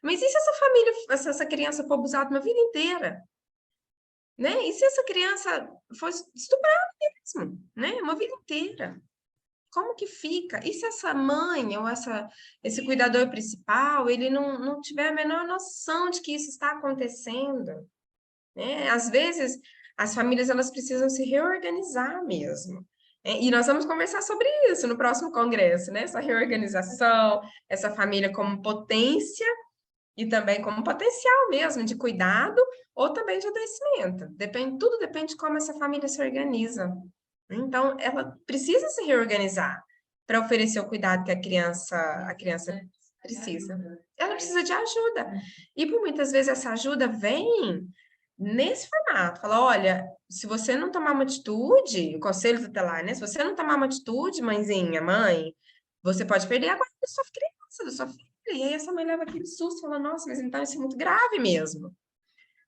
Speaker 2: Mas e se essa família, se essa criança for abusada uma vida inteira? Né? E se essa criança for estuprada mesmo, né? Uma vida inteira? Como que fica? E se essa mãe ou esse cuidador principal, ele não tiver a menor noção de que isso está acontecendo? Né? Às vezes, as famílias elas precisam se reorganizar mesmo. E nós vamos conversar sobre isso no próximo congresso, né? Essa reorganização, essa família como potência e também como potencial mesmo de cuidado ou também de adoecimento. Tudo depende de como essa família se organiza. Então, ela precisa se reorganizar para oferecer o cuidado que a criança precisa. Ela precisa de ajuda. E por muitas vezes essa ajuda vem nesse formato, falar, olha, se você não tomar uma atitude, o conselho tutelar, né? Se você não tomar uma atitude, mãezinha, mãe, você pode perder a guarda da sua criança, da sua filha. E aí essa mãe leva aquele susto, fala, nossa, mas então isso é muito grave mesmo,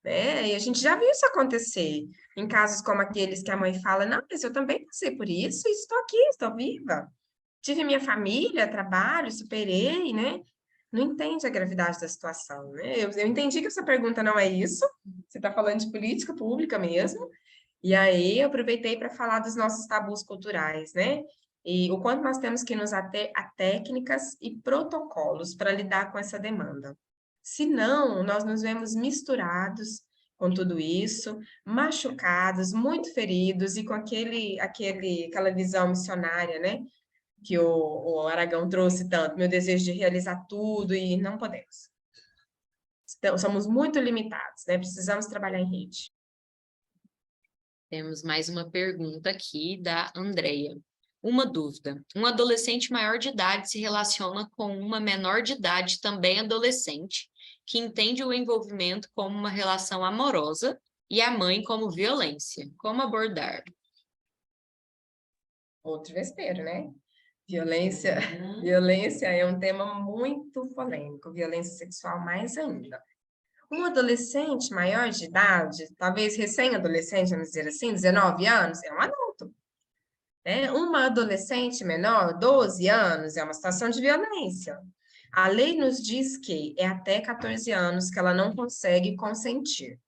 Speaker 2: né? E a gente já viu isso acontecer em casos como aqueles que a mãe fala, não, mas eu também passei por isso e estou aqui, estou viva. Tive minha família, trabalho, superei, né? Não entende a gravidade da situação, né? Eu entendi que essa pergunta não é isso, você está falando de política pública mesmo, e aí eu aproveitei para falar dos nossos tabus culturais, né? E o quanto nós temos que nos ater a técnicas e protocolos para lidar com essa demanda. Senão, nós nos vemos misturados com tudo isso, machucados, muito feridos e com aquela visão missionária, né? Que o Aragão trouxe tanto, meu desejo de realizar tudo e não podemos. Então, somos muito limitados, né? Precisamos trabalhar em rede.
Speaker 1: Temos mais uma pergunta aqui da Andreia. Uma dúvida. Um adolescente maior de idade se relaciona com uma menor de idade, também adolescente, que entende o envolvimento como uma relação amorosa e a mãe como violência. Como abordar?
Speaker 2: Outro vespeiro, né? Violência é um tema muito polêmico, violência sexual mais ainda. Um adolescente maior de idade, talvez recém-adolescente, vamos dizer assim, 19 anos, é um adulto. Né? Uma adolescente menor, 12 anos, é uma situação de violência. A lei nos diz que é até 14 anos que ela não consegue consentir.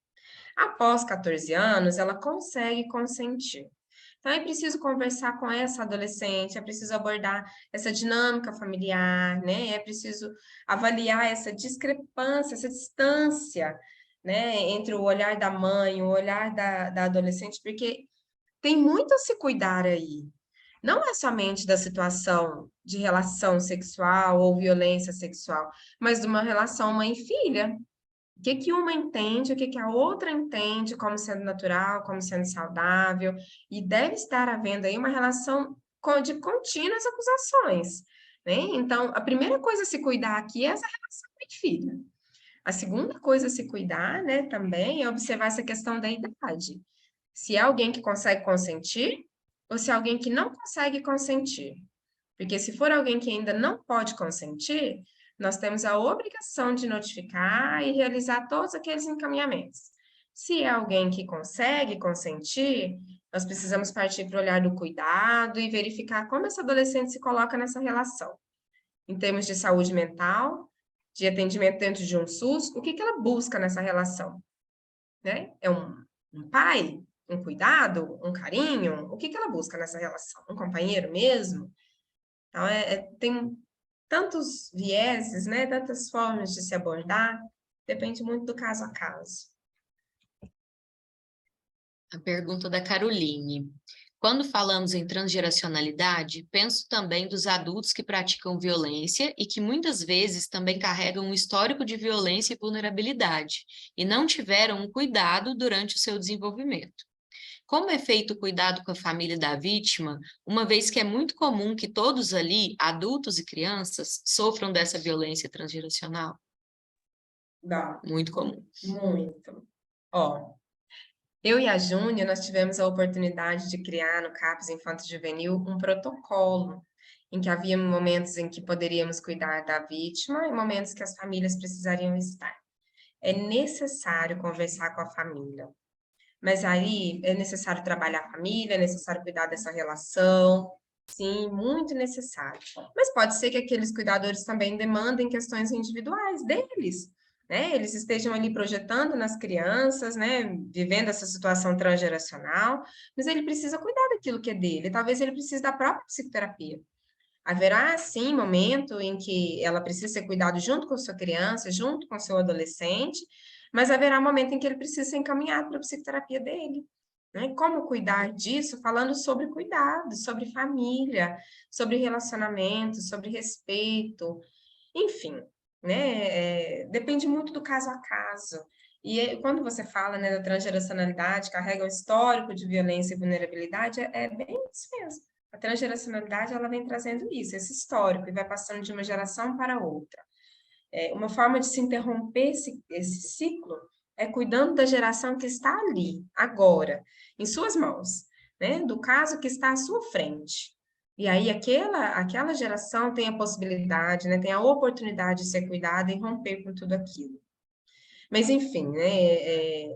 Speaker 2: Após 14 anos, ela consegue consentir. Então, é preciso conversar com essa adolescente, é preciso abordar essa dinâmica familiar, né? É preciso avaliar essa discrepância, essa distância, né? Entre o olhar da mãe, o olhar da adolescente, porque tem muito a se cuidar aí. Não é somente da situação de relação sexual ou violência sexual, mas de uma relação mãe-filha. O que que uma entende, o que que a outra entende como sendo natural, como sendo saudável, e deve estar havendo aí uma relação de contínuas acusações, né? Então, a primeira coisa a se cuidar aqui é essa relação mãe-filha. A segunda coisa a se cuidar, né, também é observar essa questão da idade. Se é alguém que consegue consentir ou se é alguém que não consegue consentir. Porque se for alguém que ainda não pode consentir, nós temos a obrigação de notificar e realizar todos aqueles encaminhamentos. Se é alguém que consegue consentir, nós precisamos partir para o olhar do cuidado e verificar como essa adolescente se coloca nessa relação. Em termos de saúde mental, de atendimento dentro de um SUS, o que que ela busca nessa relação? Né? É um pai? Um cuidado? Um carinho? O que que ela busca nessa relação? Um companheiro mesmo? Então, tem tantos vieses, né? Tantas formas de se abordar, depende muito do caso a caso.
Speaker 1: A pergunta da Caroline. Quando falamos em transgeracionalidade, penso também dos adultos que praticam violência e que muitas vezes também carregam um histórico de violência e vulnerabilidade, e não tiveram um cuidado durante o seu desenvolvimento. Como é feito o cuidado com a família da vítima, uma vez que é muito comum que todos ali, adultos e crianças, sofram dessa violência transgeracional?
Speaker 2: Dá.
Speaker 1: Muito comum.
Speaker 2: Muito. Ó, eu e a Júnia, nós tivemos a oportunidade de criar no CAPS Infanto Juvenil um protocolo, em que havia momentos em que poderíamos cuidar da vítima e momentos que as famílias precisariam estar. É necessário conversar com a família. Mas aí é necessário trabalhar a família, é necessário cuidar dessa relação, sim, muito necessário. Mas pode ser que aqueles cuidadores também demandem questões individuais deles, né? Eles estejam ali projetando nas crianças, né? Vivendo essa situação transgeracional, mas ele precisa cuidar daquilo que é dele. Talvez ele precise da própria psicoterapia. Haverá, sim, momento em que ela precisa ser cuidado junto com sua criança, junto com seu adolescente, mas haverá momento em que ele precisa ser encaminhado para a psicoterapia dele. Né? Como cuidar disso? Falando sobre cuidado, sobre família, sobre relacionamento, sobre respeito, enfim, né? Depende muito do caso a caso. E quando você fala, né, da transgeracionalidade, carrega um histórico de violência e vulnerabilidade, é bem isso mesmo. A transgeracionalidade, ela vem trazendo isso, esse histórico, e vai passando de uma geração para outra. Uma forma de se interromper esse ciclo é cuidando da geração que está ali, agora, em suas mãos, né? Do caso que está à sua frente. E aí aquela geração tem a possibilidade, né? Tem a oportunidade de ser cuidada e romper com tudo aquilo. Mas, enfim, né?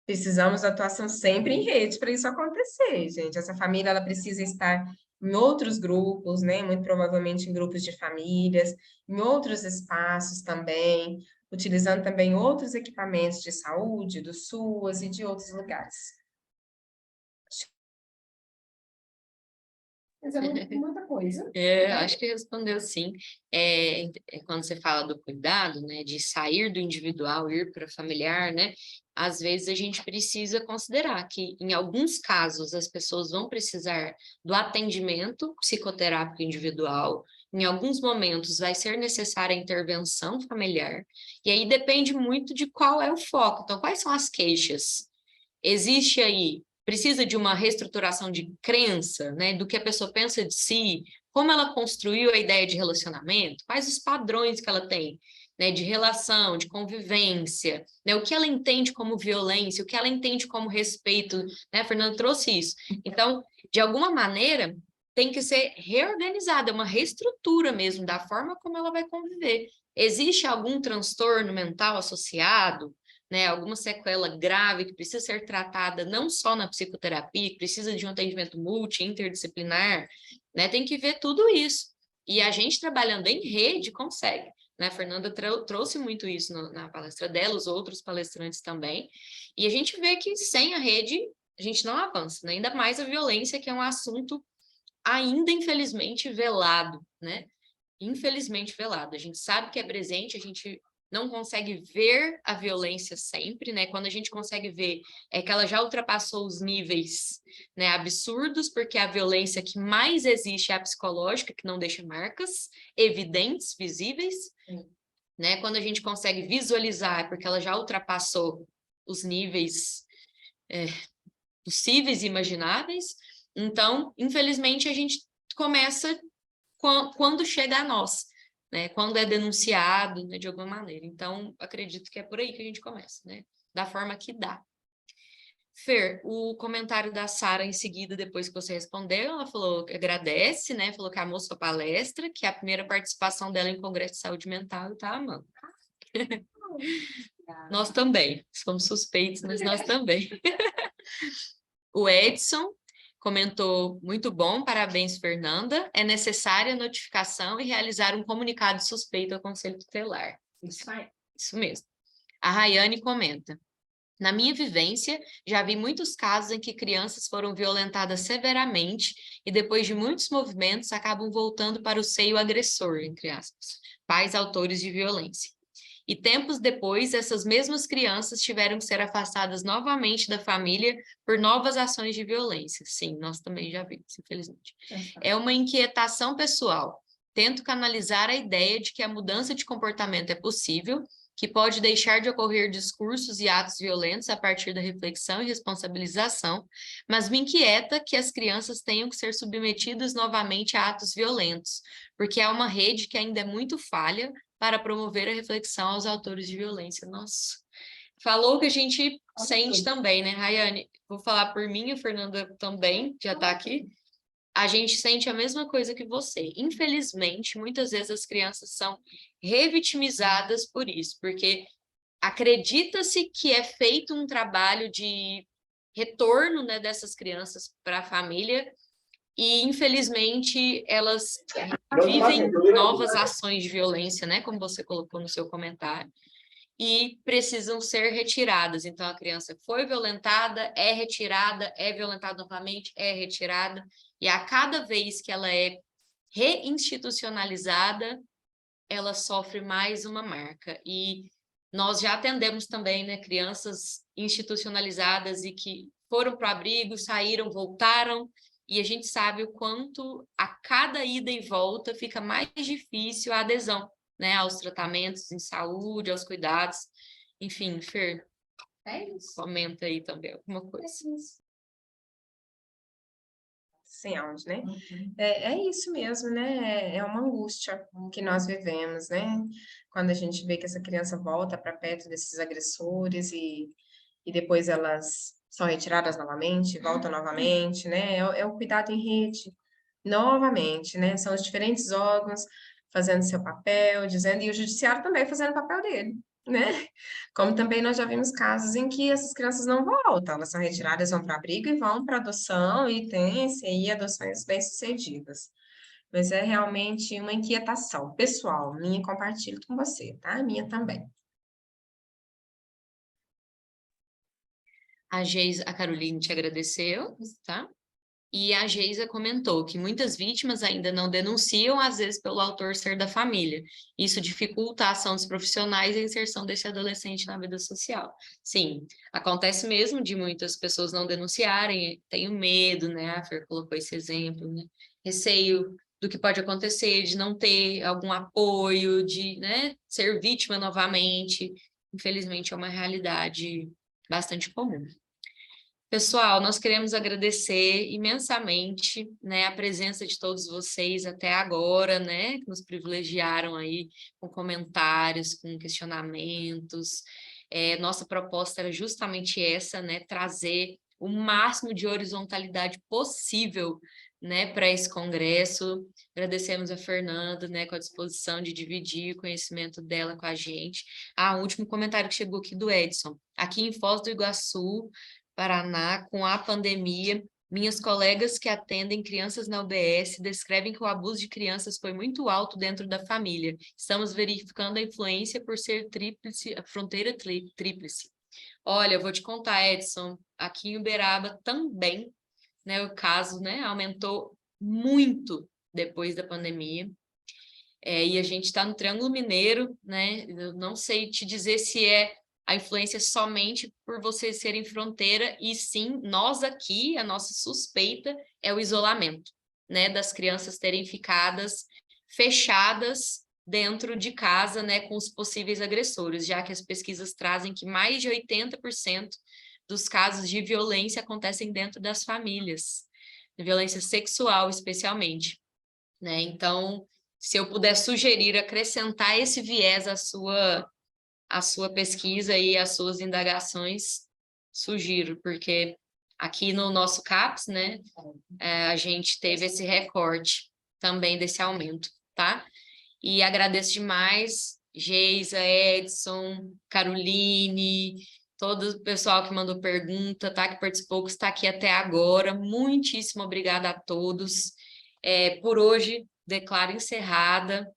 Speaker 2: Precisamos de atuação sempre em rede para isso acontecer, gente. Essa família, ela precisa estar em outros grupos, né? Muito provavelmente em grupos de famílias, em outros espaços também, utilizando também outros equipamentos de saúde, do SUAS e de outros lugares.
Speaker 4: Mas é muita coisa.
Speaker 1: Acho que respondeu sim. Quando você fala do cuidado, né, de sair do individual, ir para o familiar, né, às vezes a gente precisa considerar que, em alguns casos, as pessoas vão precisar do atendimento psicoterápico individual, em alguns momentos vai ser necessária a intervenção familiar, e aí depende muito de qual é o foco. Então, quais são as queixas? Existe aí, precisa de uma reestruturação de crença, né, do que a pessoa pensa de si, como ela construiu a ideia de relacionamento, quais os padrões que ela tem, né, de relação, de convivência, né, o que ela entende como violência, o que ela entende como respeito, né, a Fernanda trouxe isso. Então, de alguma maneira, tem que ser reorganizada, uma reestrutura mesmo da forma como ela vai conviver. Existe algum transtorno mental associado, né, alguma sequela grave que precisa ser tratada não só na psicoterapia, que precisa de um atendimento interdisciplinar, né, tem que ver tudo isso. E a gente trabalhando em rede consegue, né? A Fernanda trouxe muito isso na palestra dela, os outros palestrantes também, e a gente vê que sem a rede a gente não avança, né? Ainda mais a violência, que é um assunto ainda infelizmente velado, né? Infelizmente velado. A gente sabe que é presente, a gente não consegue ver a violência sempre, né? Quando a gente consegue ver, é que ela já ultrapassou os níveis, né, absurdos, porque a violência que mais existe é a psicológica, que não deixa marcas evidentes, visíveis, né? Quando a gente consegue visualizar, é porque ela já ultrapassou os níveis possíveis e imagináveis. Então, infelizmente, a gente começa quando chega a nós, né? Quando é denunciado, né, de alguma maneira. Então, acredito que é por aí que a gente começa, né? Da forma que dá. Fer, o comentário da Sara em seguida, depois que você respondeu, ela falou que agradece, né? Falou que amou sua palestra, que é a primeira participação dela em Congresso de Saúde Mental e tá amando. Nós também, somos suspeitos, mas nós também. O Edson comentou, muito bom, parabéns, Fernanda. É necessária a notificação e realizar um comunicado suspeito ao Conselho Tutelar. Isso mesmo. A Rayane comenta, na minha vivência, já vi muitos casos em que crianças foram violentadas severamente e depois de muitos movimentos acabam voltando para o seio agressor, entre aspas, pais autores de violência. E tempos depois, essas mesmas crianças tiveram que ser afastadas novamente da família por novas ações de violência. Sim, nós também já vimos, infelizmente. É uma inquietação pessoal. Tento canalizar a ideia de que a mudança de comportamento é possível, que pode deixar de ocorrer discursos e atos violentos a partir da reflexão e responsabilização, mas me inquieta que as crianças tenham que ser submetidas novamente a atos violentos, porque há uma rede que ainda é muito falha para promover a reflexão aos autores de violência. Nossa, falou que a gente sente também, né, Rayane? Vou falar por mim, a Fernanda também, já está aqui. A gente sente a mesma coisa que você. Infelizmente, muitas vezes as crianças são revitimizadas por isso, porque acredita-se que é feito um trabalho de retorno, né, dessas crianças para a família, e infelizmente elas vivem novas ações de violência, né, como você colocou no seu comentário, e precisam ser retiradas. Então a criança foi violentada, é violentada novamente, é retirada, e a cada vez que ela é reinstitucionalizada, ela sofre mais uma marca. E nós já atendemos também, né, crianças institucionalizadas e que foram para o abrigo, saíram, voltaram, e a gente sabe o quanto a cada ida e volta fica mais difícil a adesão, né, aos tratamentos em saúde, aos cuidados. Enfim, Fer,
Speaker 4: É isso.
Speaker 1: comenta aí também alguma coisa.
Speaker 4: É isso.
Speaker 2: sem áudio, né? É isso mesmo, né? É uma angústia que nós vivemos, né? Quando a gente vê que essa criança volta para perto desses agressores e depois elas são retiradas novamente, voltam novamente, né? É o cuidado em rede, novamente, né? São os diferentes órgãos fazendo seu papel, dizendo, e o judiciário também fazendo o papel dele, né? Como também nós já vimos casos em que essas crianças não voltam, elas são retiradas, vão para abrigo e vão para adoção, e tem-se aí adoções bem-sucedidas. Mas é realmente uma inquietação pessoal, minha, compartilho com você, tá? Minha também.
Speaker 1: A Caroline te agradeceu, tá? E a Geisa comentou que muitas vítimas ainda não denunciam, às vezes pelo autor ser da família. Isso dificulta a ação dos profissionais e a inserção desse adolescente na vida social. Sim, acontece mesmo de muitas pessoas não denunciarem, tenho medo, né? A Fer colocou esse exemplo, né? Receio do que pode acontecer, de não ter algum apoio, de, né, ser vítima novamente. Infelizmente, é uma realidade bastante comum. Pessoal, nós queremos agradecer imensamente, né, a presença de todos vocês até agora, né, que nos privilegiaram aí com comentários, com questionamentos. Nossa proposta era justamente essa, né, trazer o máximo de horizontalidade possível, né, para esse congresso. Agradecemos a Fernanda, né, com a disposição de dividir o conhecimento dela com a gente. Um último comentário que chegou aqui do Edson. Aqui em Foz do Iguaçu, Paraná, com a pandemia, minhas colegas que atendem crianças na UBS descrevem que o abuso de crianças foi muito alto dentro da família. Estamos verificando a influência por ser tríplice, a fronteira tríplice. Olha, eu vou te contar, Edson, aqui em Uberaba também, né, o caso, né, aumentou muito depois da pandemia. E a gente está no Triângulo Mineiro, né? Eu não sei te dizer se é a influência somente por vocês serem fronteira, e sim, nós aqui, a nossa suspeita é o isolamento, né? Das crianças terem ficadas fechadas dentro de casa, né? Com os possíveis agressores, já que as pesquisas trazem que mais de 80% dos casos de violência acontecem dentro das famílias, violência sexual especialmente, né? Então, se eu puder sugerir, acrescentar esse viés à sua pesquisa e às suas indagações, sugiro, porque aqui no nosso CAPS, né, a gente teve esse recorte também desse aumento, tá? E agradeço demais, Geisa, Edson, Caroline, todo o pessoal que mandou pergunta, tá? Que participou, que está aqui até agora. Muitíssimo obrigada a todos. Por hoje, declaro encerrada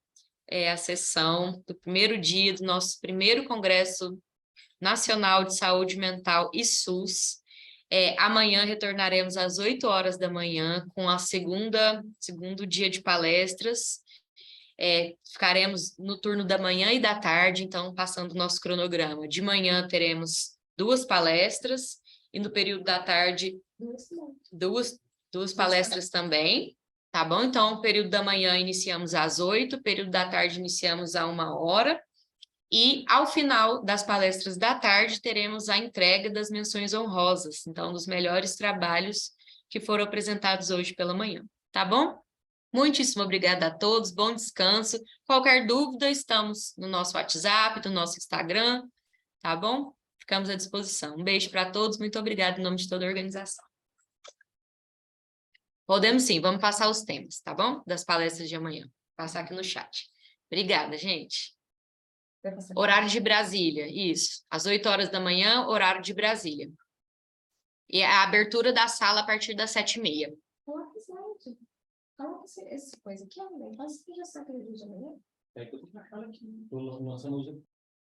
Speaker 1: a sessão do primeiro dia do nosso primeiro Congresso Nacional de Saúde Mental e SUS. Amanhã retornaremos às 8 horas da manhã com a segundo dia de palestras. Ficaremos no turno da manhã e da tarde, então, passando o nosso cronograma. De manhã teremos 2 palestras e no período da tarde duas palestras também, tá bom? Então, o período da manhã iniciamos às 8, período da tarde iniciamos a 1h, e ao final das palestras da tarde teremos a entrega das menções honrosas, então, dos melhores trabalhos que foram apresentados hoje pela manhã, tá bom? Muitíssimo obrigada a todos, bom descanso. Qualquer dúvida, estamos no nosso WhatsApp, no nosso Instagram, tá bom? Ficamos à disposição. Um beijo para todos, muito obrigada em nome de toda a organização. Podemos sim, vamos passar os temas, tá bom? Das palestras de amanhã. Vou passar aqui no chat. Obrigada, gente. Horário de Brasília, isso. Às 8 horas da manhã, horário de Brasília. E a abertura da sala a partir das 7h30.
Speaker 4: Coloca essa coisa aqui, ó, mas você já sabe que é de amanhã?
Speaker 3: É que eu tô com a cara aqui. Nós